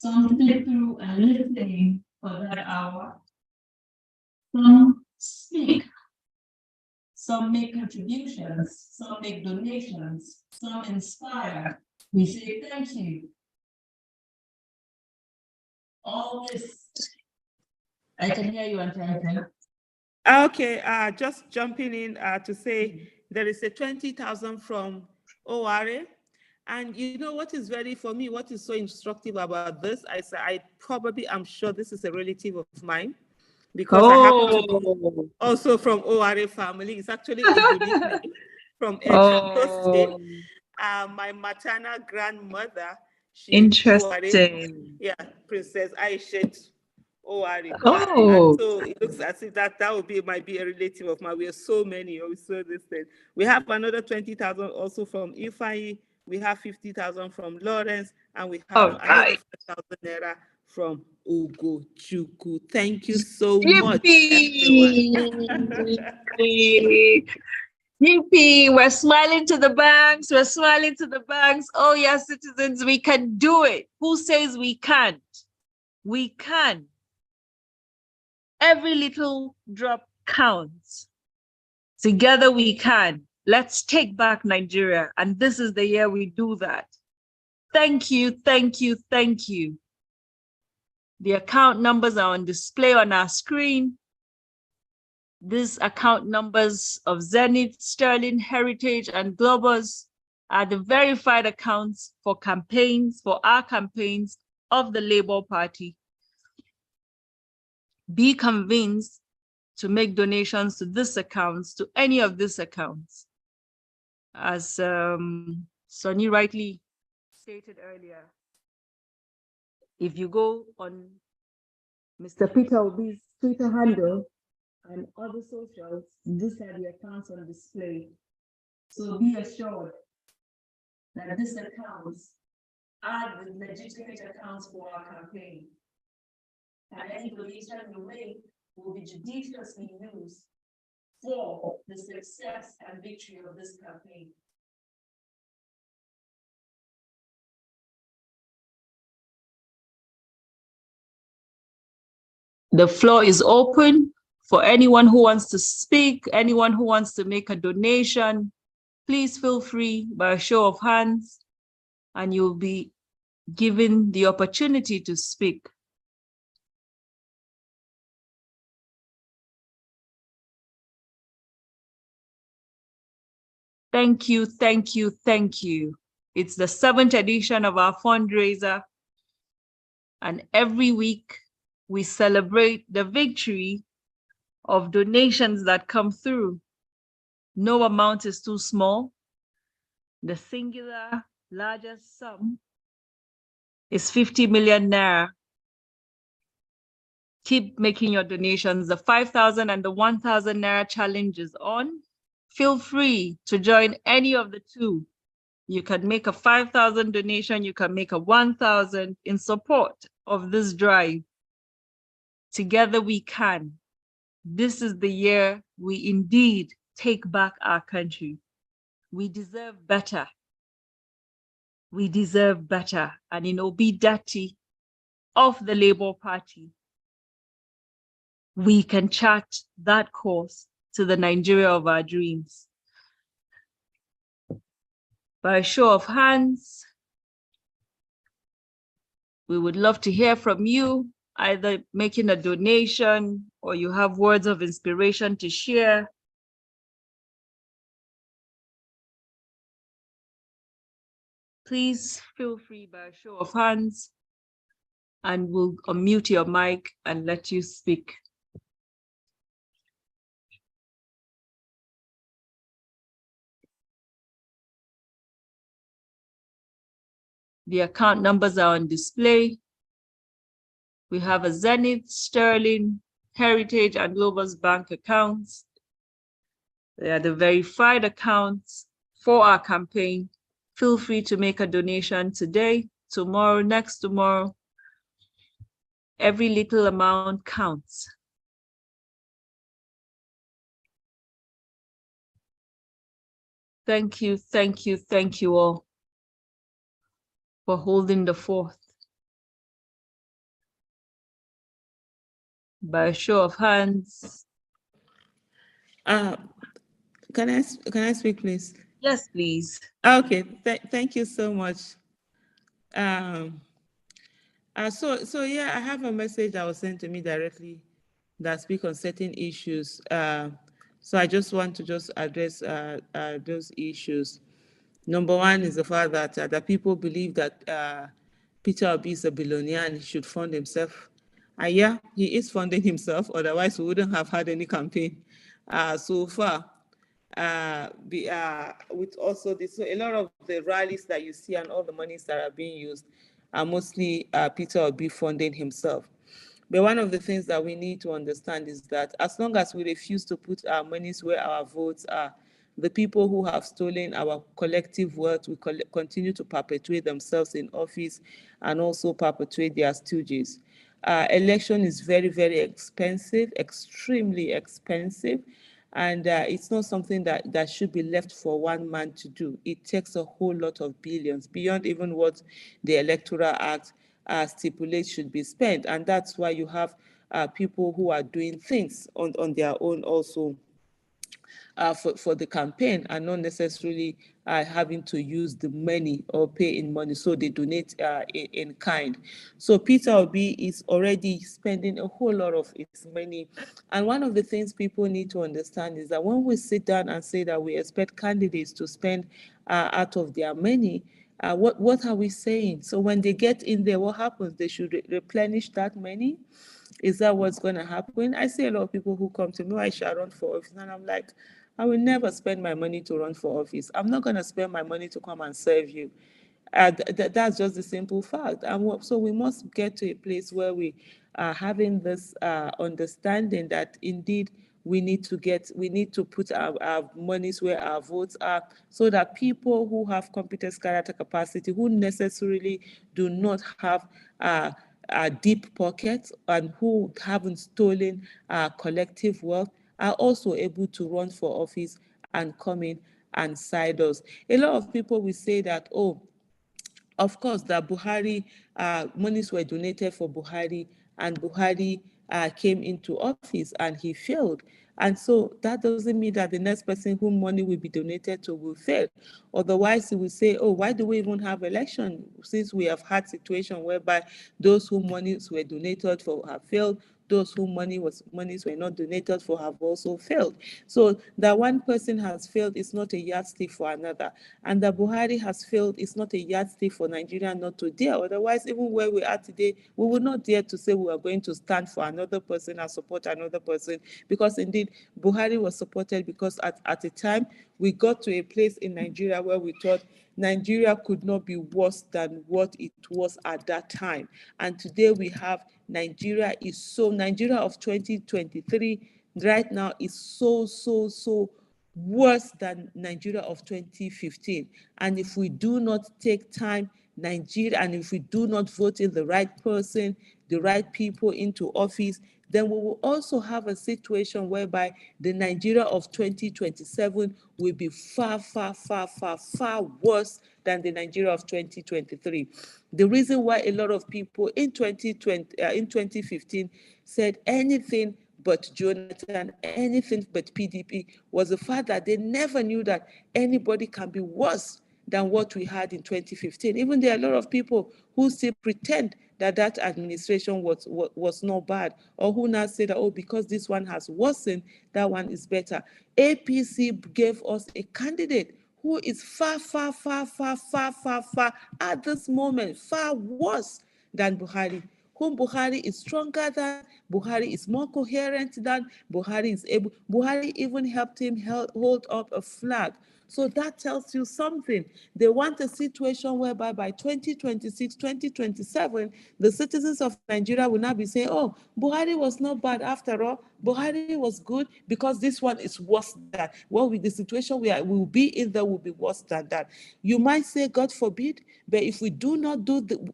Some sit through and listening for that hour. Some speak. Some make contributions. Some make donations. Some inspire. We say thank you. All this, I can hear you, Anthem. Okay, just jumping in to say there is a 20,000 from ORA. And you know what is for me, what is so instructive about this? I'm sure this is a relative of mine, because I happen to be also from ORA family. It's actually a unique name from Edo State. My maternal grandmother, she interesting. Yeah, Princess Aisha ORA. Oh. And so it looks as if that might be a relative of mine. We are so many, so this thing. We have another 20,000 also from Ifeanyi. We have 50,000 from Lawrence, and we have another 5,000 naira from Ugochukwu. Thank you so much, everyone. Yippee, we're smiling to the banks, we're smiling to the banks. Oh yes, citizens, we can do it. Who says we can't? We can. Every little drop counts. Together we can. Let's take back Nigeria. And this is the year we do that. Thank you, thank you, thank you. The account numbers are on display on our screen. These account numbers of Zenith, Sterling, Heritage, and Globus are the verified accounts for campaigns, for our campaigns of the Labour Party. Be convinced to make donations to this accounts, to any of these accounts. As Sonny rightly stated earlier, if you go on Mr. Peter Obi's Twitter handle and other socials, these are the accounts on display. So be assured that these accounts are the legitimate accounts for our campaign. And any donation you make will be judiciously used for the success and victory of this campaign. The floor is open for anyone who wants to speak, anyone who wants to make a donation. Please feel free by a show of hands, and you'll be given the opportunity to speak. Thank you, thank you, thank you. It's the 7th edition of our fundraiser, and every week we celebrate the victory of donations that come through. No amount is too small. The singular largest sum is 50 million naira. Keep making your donations. The 5,000 and the 1,000 naira challenge is on. Feel free to join any of the two. You can make a 5,000 donation, you can make a 1,000 in support of this drive. Together we can. This is the year we indeed take back our country. We deserve better. We deserve better. And in obedience of the Labour Party, we can chart that course to the Nigeria of our dreams. By a show of hands, we would love to hear from you, either making a donation or you have words of inspiration to share. Please feel free by a show of hands, and we'll unmute your mic and let you speak. The account numbers are on display. We have a Zenith, Sterling, Heritage, and Globus Bank accounts. They are the verified accounts for our campaign. Feel free to make a donation today, tomorrow, next tomorrow. Every little amount counts. Thank you, thank you, thank you all for holding the fort. By a show of hands. Can I speak, please? Yes, please. Okay, thank you so much. So yeah, I have a message that was sent to me directly that speaks on certain issues. So I just want to address those issues. Number one is the fact that the people believe that Peter Obi is a billionaire and he should fund himself. Yeah, he is funding himself, otherwise we wouldn't have had any campaign so far. With also this, so a lot of the rallies that you see and all the monies that are being used are mostly Peter Obi funding himself. But one of the things that we need to understand is that as long as we refuse to put our monies where our votes are, the people who have stolen our collective wealth will continue to perpetuate themselves in office and also perpetuate their stooges. Election is very, very expensive, extremely expensive. And it's not something that should be left for one man to do. It takes a whole lot of billions beyond even what the Electoral Act stipulates should be spent. And that's why you have people who are doing things on their own also for the campaign, and not necessarily having to use the money or pay in money, so they donate in kind. So Peter Obi is already spending a whole lot of his money, and one of the things people need to understand is that when we sit down and say that we expect candidates to spend out of their money, what are we saying? So when they get in there, what happens? They should replenish that money. Is that what's going to happen? I see a lot of people who come to me, I shall run for office, and I'm like, I will never spend my money to run for office. I'm not going to spend my money to come and serve you. That's just the simple fact. And so we must get to a place where we are having this understanding that indeed we need to put our monies where our votes are, so that people who have competence, character, capacity, who necessarily do not have deep pockets and who haven't stolen collective wealth, are also able to run for office and come in and side us. A lot of people will say that, oh, of course, that Buhari, monies were donated for Buhari, and Buhari came into office and he failed. And so that doesn't mean that the next person whom money will be donated to will fail. Otherwise, he will say, oh, why do we even have election, since we have had situation whereby those whom monies were donated for have failed, those whom monies were not donated for have also failed. So that one person has failed is not a yardstick for another. And that Buhari has failed is not a yardstick for Nigeria not to dare. Otherwise, even where we are today, we will not dare to say we are going to stand for another person and support another person, because indeed Buhari was supported because at a time we got to a place in Nigeria where we thought Nigeria could not be worse than what it was at that time. And today we have Nigeria of 2023 right now is so worse than Nigeria of 2015. And if we do not take time, Nigeria, and if we do not vote in the right person, the right people into office, then we will also have a situation whereby the Nigeria of 2027 will be far worse than the Nigeria of 2023. The reason why a lot of people in 2015 said anything but Jonathan, anything but PDP, was the fact that they never knew that anybody can be worse than what we had in 2015. Even there are a lot of people who still pretend that that administration was not bad, or who now say that, oh, because this one has worsened, that one is better. APC gave us a candidate who is far at this moment, far worse than Buhari, whom Buhari is stronger than, Buhari is more coherent than, Buhari even helped him hold up a flag. So that tells you something. They want a situation whereby by 2026, 2027, the citizens of Nigeria will now be saying, oh, Buhari was not bad after all. Buhari was good because this one is worse than that. Well, with the situation we will be in, there will be worse than that. You might say, God forbid, but if we do not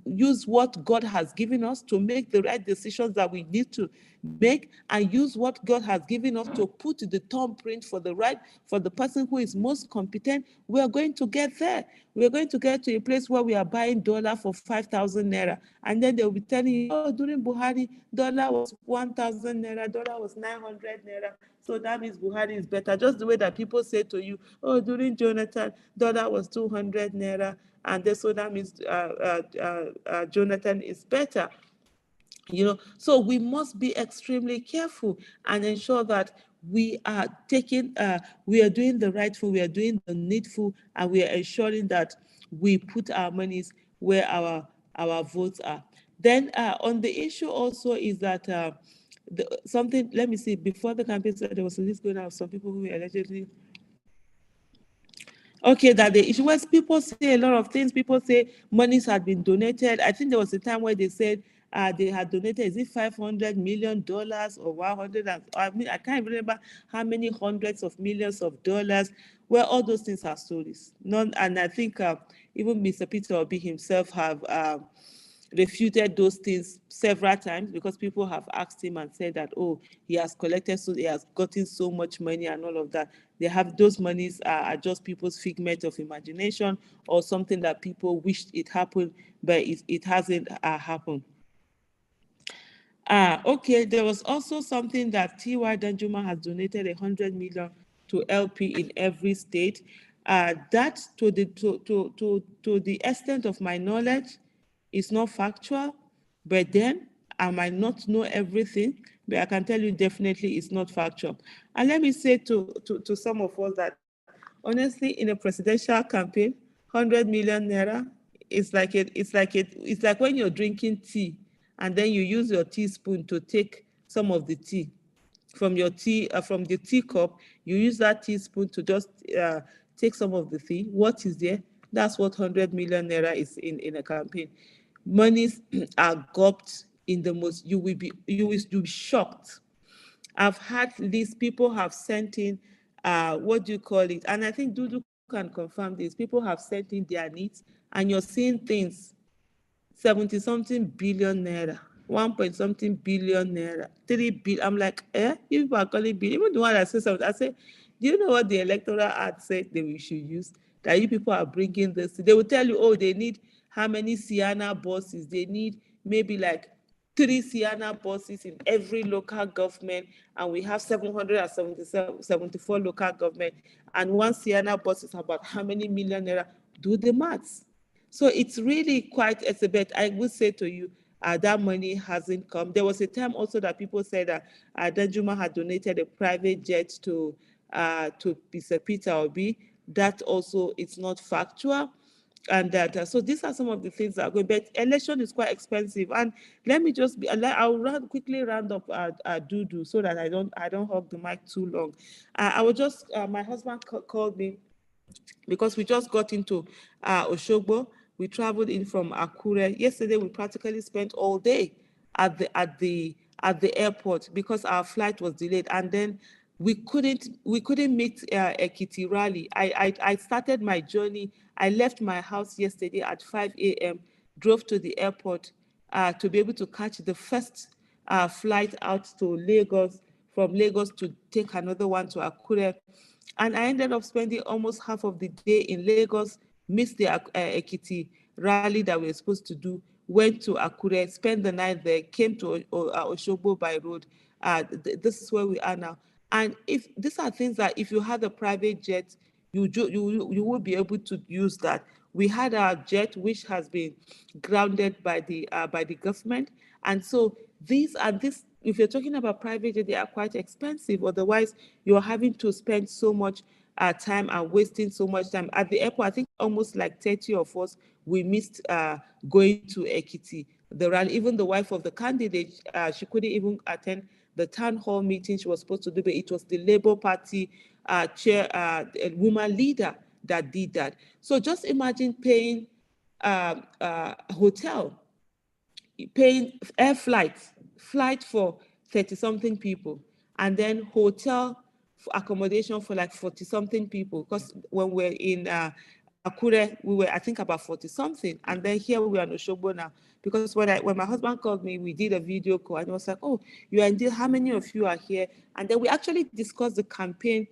use what God has given us to make the right decisions that we need to make, and use what God has given us to put the thumbprint for the person who is most competent, we are going to get there. We are going to get to a place where we are buying dollar for 5,000 naira, and then they'll be telling you, oh, during Buhari, dollar was 1,000 naira, dollar was 900 naira. So that means Buhari is better. Just the way that people say to you, oh, during Jonathan, dollar was 200 naira, and so that means Jonathan is better. So we must be extremely careful and ensure that we are we are doing the right thing, we are doing the needful, and we are ensuring that we put our monies where our votes are. Then on the issue also is that something, let me see, before the campaign started, there was a list going out of some people who were allegedly. Okay, that the issue was, people say a lot of things. People say monies had been donated. I think there was a time where they said they had donated, is it $500 million or 100? I mean, I can't remember how many hundreds of millions of dollars. Well, all those things are stories. And I think even Mr. Peter Obi himself have refuted those things several times, because people have asked him and said that, oh, he has gotten so much money and all of that. They have those monies are just people's figment of imagination, or something that people wished it happened, but it hasn't happened. Okay, there was also something that T.Y. Danjuma has donated 100 million to LP in every state. That to the extent of my knowledge is not factual, but then I might not know everything, but I can tell you definitely it's not factual. And let me say to some of us that honestly, in a presidential campaign, 100 million naira it's like when you're drinking tea and then you use your teaspoon to take some of the tea from your tea from the teacup. You use that teaspoon to just take some of the tea. What is there? That's what 100 million naira is in a campaign. Monies are gulped in the most. You will be shocked. I've had lists, people have sent in, what do you call it? And I think Dudu can confirm this. People have sent in their needs, and you're seeing things 70 something billion naira, 1 point something billion naira, 3 billion. I'm like, you people are calling billion. Even the one that says something, I say, do you know what the Electoral Act said that we should use? That you people are bringing this. They will tell you, oh, they need how many Sienna buses? They need maybe like 3 Sienna buses in every local government, and we have 774 local government, and 1 Sienna bus is about how many million naira? Do the maths. So it's really quite, it's a bit, I would say to you, that money hasn't come. There was a time also that people said that Danjuma had donated a private jet to Mr. Peter Obi. That also is not factual. And that, so these are some of the things that are going, but election is quite expensive. And let me just be, I'll quickly round up Dudu so that I don't hog the mic too long. I was just, my husband called me because we just got into Oshogbo. We traveled in from Akure. Yesterday, we practically spent all day at the airport because our flight was delayed, and then we couldn't meet Ekiti rally. I started my journey. I left my house yesterday at 5 a.m., drove to the airport to be able to catch the first flight out to Lagos, from Lagos to take another one to Akure. And I ended up spending almost half of the day in Lagos, missed the Ekiti rally that we were supposed to do, went to Akure, spent the night there, came to Oshogbo by road. This is where we are now. And if these are things that if you had a private jet, you would be able to use that. We had our jet, which has been grounded by the government. And so these are this. If you're talking about private jet, they are quite expensive. Otherwise, you're having to spend so much time and wasting so much time at the airport. I think almost like 30 of us, we missed going to Ekiti, the rally. Even the wife of the candidate, she couldn't even attend the town hall meeting she was supposed to do, but it was the Labour Party chair, woman leader that did that. So just imagine paying hotel, paying air flight for 30-something people, and then hotel accommodation for like 40-something people. Because when we're in Akure, we were, I think, about 40-something, and then here we are in Oshogbo now. Because when my husband called me, we did a video call, and I was like, oh, you are indeed, how many of you are here? And then we actually discussed the campaign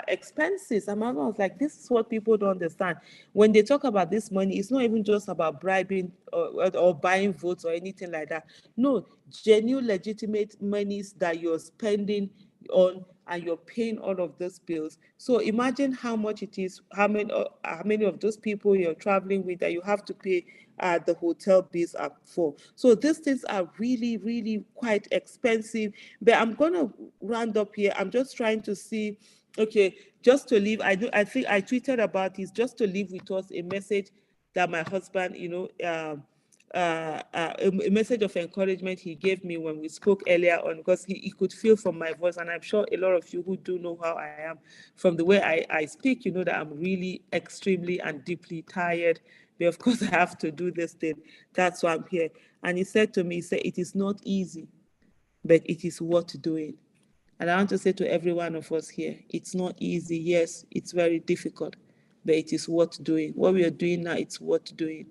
expenses. And my mom was like, this is what people don't understand. When they talk about this money, it's not even just about bribing or buying votes or anything like that. No, genuine, legitimate monies that you're spending on, and you're paying all of those bills. So imagine how much it is, how many of those people you're traveling with that you have to pay the hotel bills up for. So these things are really, really quite expensive. But I'm gonna round up here. I'm just trying to see, okay, just to leave. I think I tweeted about this, just to leave with us a message that my husband, a message of encouragement he gave me when we spoke earlier on, because he could feel from my voice, and I'm sure a lot of you who do know how I am, from the way I speak, you know that I'm really extremely and deeply tired. But of course, I have to do this thing. That's why I'm here. And he said to me, it is not easy, but it is worth doing. And I want to say to every one of us here, it's not easy. Yes, it's very difficult, but it is worth doing. What we are doing now, it's worth doing.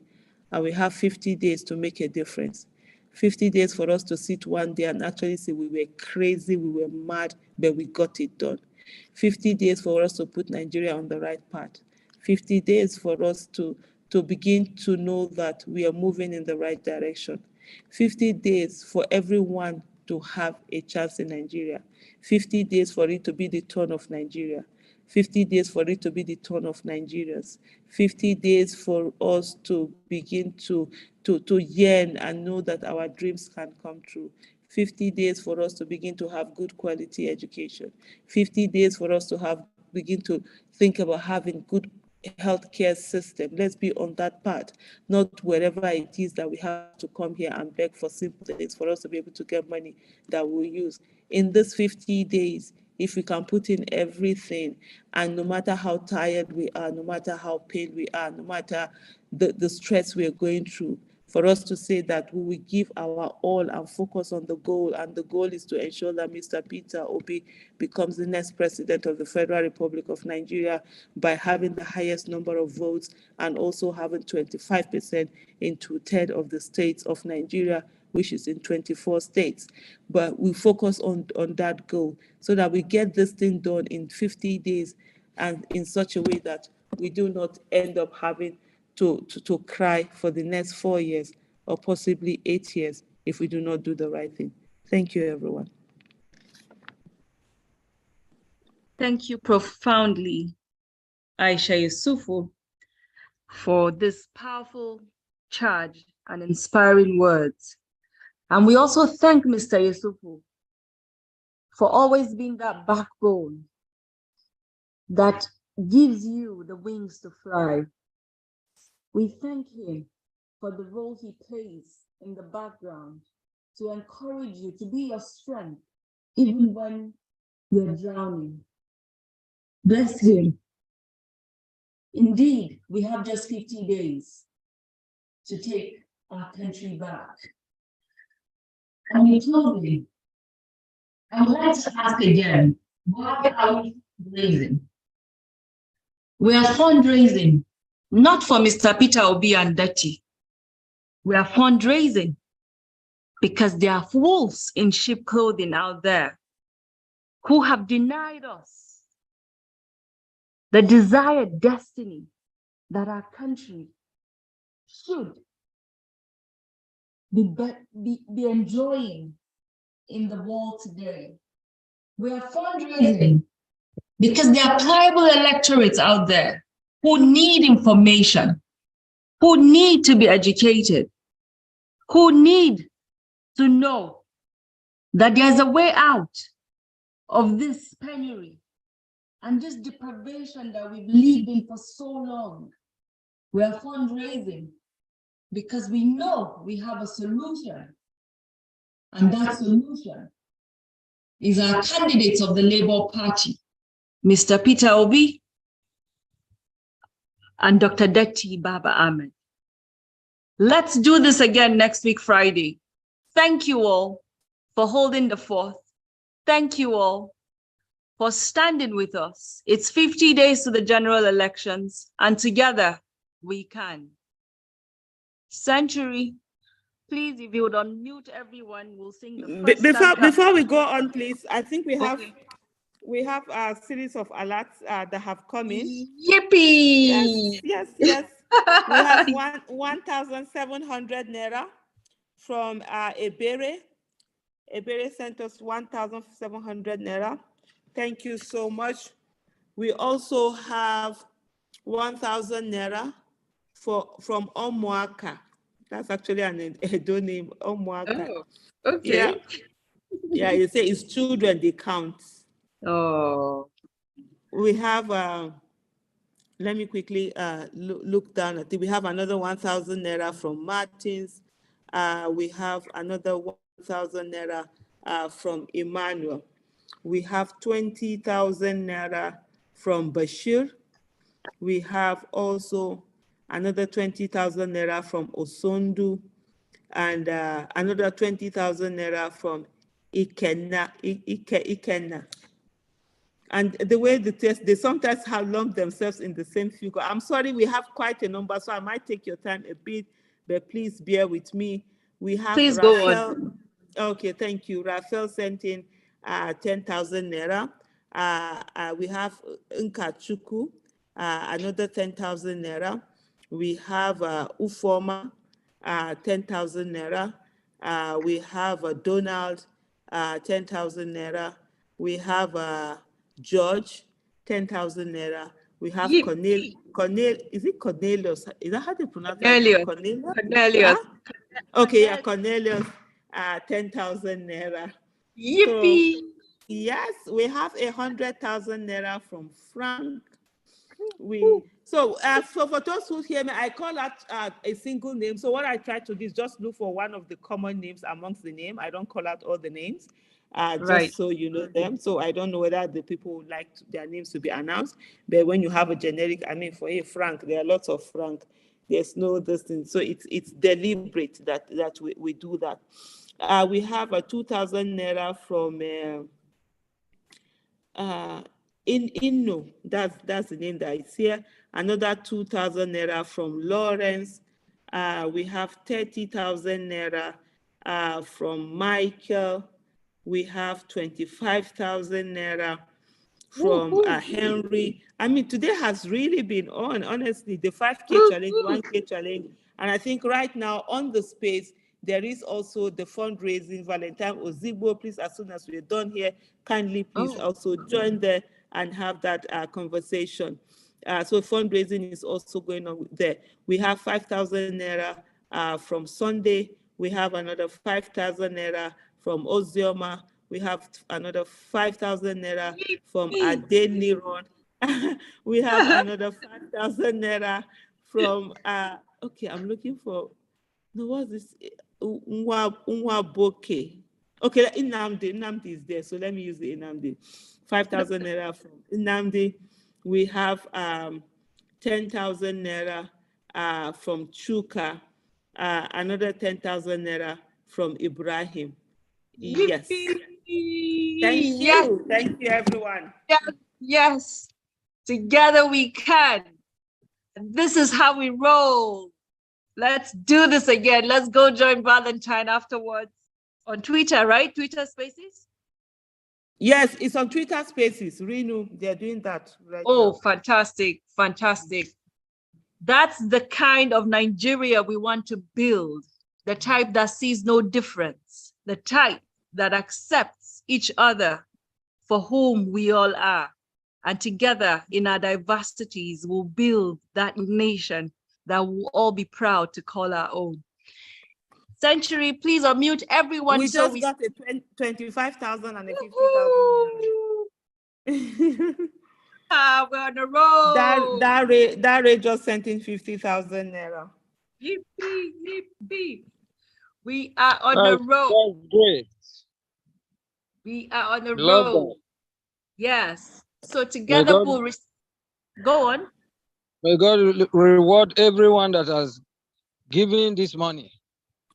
And we have 50 days to make a difference. 50 days for us to sit one day and actually say we were crazy, we were mad, but we got it done. 50 days for us to put Nigeria on the right path. 50 days for us to begin to know that we are moving in the right direction. 50 days for everyone to have a chance in Nigeria, 50 days for it to be the turn of Nigeria, 50 days for it to be the turn of Nigerians, 50 days for us to begin to yearn and know that our dreams can come true, 50 days for us to begin to have good quality education, 50 days for us to begin to think about having good healthcare system. Let's be on that path, not wherever it is that we have to come here and beg for simple things for us to be able to get money that we'll use. In this 50 days, if we can put in everything, and no matter how tired we are, no matter how pain we are, no matter the stress we are going through, for us to say that we will give our all and focus on the goal, and the goal is to ensure that Mr. Peter Obi becomes the next president of the Federal Republic of Nigeria by having the highest number of votes and also having 25% in 2/3 of the states of Nigeria, which is in 24 states. But we focus on that goal so that we get this thing done in 50 days and in such a way that we do not end up having to cry for the next 4 years or possibly 8 years if we do not do the right thing. Thank you, everyone. Thank you profoundly, Aisha Yusufu, for this powerful charge and inspiring words. And we also thank Mr. Yusufu for always being that backbone that gives you the wings to fly. We thank him for the role he plays in the background to encourage you, to be your strength, even when you're drowning. Bless him. Indeed, we have just 50 days to take our country back. And in closing, I would like to ask again, why are we fundraising? We are fundraising not for Mr. Peter Obi and Deti. We are fundraising because there are wolves in sheep clothing out there who have denied us the desired destiny that our country should be enjoying in the world today. We are fundraising because there are pliable electorates out there who need information, who need to be educated, who need to know that there's a way out of this penury and this deprivation that we've lived in for so long. We are fundraising because we know we have a solution, and that solution is our candidates of the Labour Party, Mr. Peter Obi and Dr. Deti Baba-Ahmed. Let's do this again next week, Friday. Thank you all for holding the fort. Thank you all for standing with us. It's 50 days to the general elections, and together we can. Century, please, if you would unmute everyone, we'll sing the first Before we go on, please, I think we have a series of alerts that have come in. Yippee! Yes. We have 1,700 naira from Ebere. Ebere sent us 1,700 naira. Thank you so much. We also have 1,000 naira from Omuaka. That's actually an Edo name, Omuaka. Oh, okay. Yeah, you say it's children, they count. Oh. We have, let me quickly look down at it. We have another 1,000 naira from Martins. We have another 1,000 naira from Emmanuel. We have 20,000 naira from Bashir. We have also another 20,000 naira from Osondu, and another 20,000 naira from Ikenna. And the way they sometimes have lumped themselves in the same figure. I'm sorry, we have quite a number, so I might take your time a bit, but please bear with me. We have Please Raphael. go on. Okay, thank you. Raphael sent in 10,000 naira. We have Nkachuku, another 10,000 naira. We have Ufoma, 10,000 naira. We have Donald, 10,000 naira. We have George, 10,000 naira. We have is it Cornelius? Is that how they pronounce it? Cornelius. Okay, yeah, Cornelius, 10,000 naira. Yippee! So, yes, we have 100,000 naira from Frank. So for those who hear me, I call out a single name. So what I try to do is just look for one of the common names amongst the name. I don't call out all the names, just so you know them. So I don't know whether the people would like their names to be announced. But when you have a generic, I mean, for a Frank, there are lots of Frank. There's no this thing. So it's deliberate that we do that. We have a 2,000 naira from Inno, that's the name that is here. Another 2,000 naira from Lawrence. We have 30,000 naira from Michael. We have 25,000 naira from Henry. I mean, today has really been on, honestly, the 5K challenge, 1K challenge. And I think right now on the space, there is also the fundraising. Valentine Ozigbo, please, as soon as we're done here, kindly please also join there and have that conversation. So fundraising is also going on there. We have 5,000 naira from Sunday. We have another 5,000 naira from Ozioma. We have another 5,000 naira from Adeniron. We have another 5,000 naira from, okay, I'm looking for, no, what's this? Nwaboke. Okay, Inamdi is there, so let me use the Inamdi. 5,000 naira from Inamdi. We have 10,000 naira from Chuka, another 10,000 naira from Ibrahim. Yes. Thank you. Thank you, everyone. Yes. Together we can. This is how we roll. Let's do this again. Let's go join Valentine afterwards on Twitter, right? Twitter Spaces? Yes, it's on Twitter Spaces. Renu, they're doing that right now. Fantastic, fantastic. That's the kind of Nigeria we want to build. The type that sees no difference. The type that accepts each other for whom we all are. And together in our diversities, we'll build that nation that we'll all be proud to call our own. Century, please unmute everyone. We just got a 25,000 and a 50,000. We're on a roll. That rate just sent in 50,000 naira. Yippee, yippee. We are on the road. That's great. We are on the road. Yes. So together we'll go on. May God reward everyone that has given this money.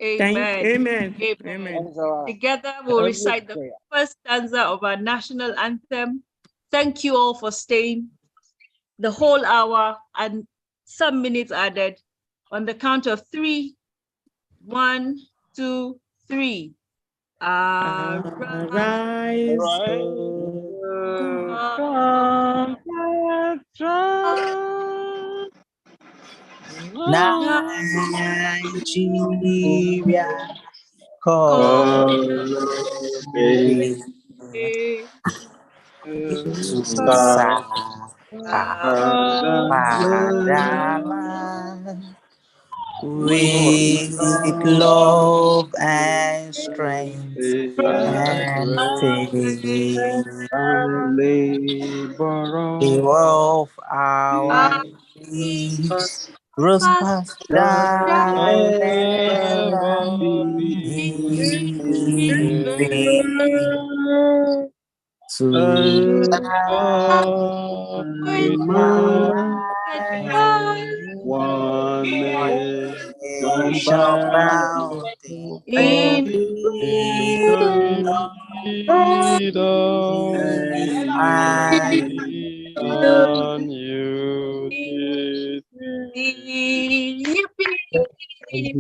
Amen. Amen. Together we'll recite the first stanza of our national anthem. Thank you all for staying the whole hour and some minutes added. On the count of 3. 1, 2, 3. Arise, Nigeria, call with love and strength and faith, labor of our lives, Rosemary's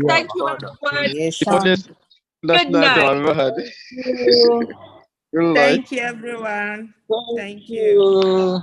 Thank you, everyone. Good night. Thank you, everyone. Thank you.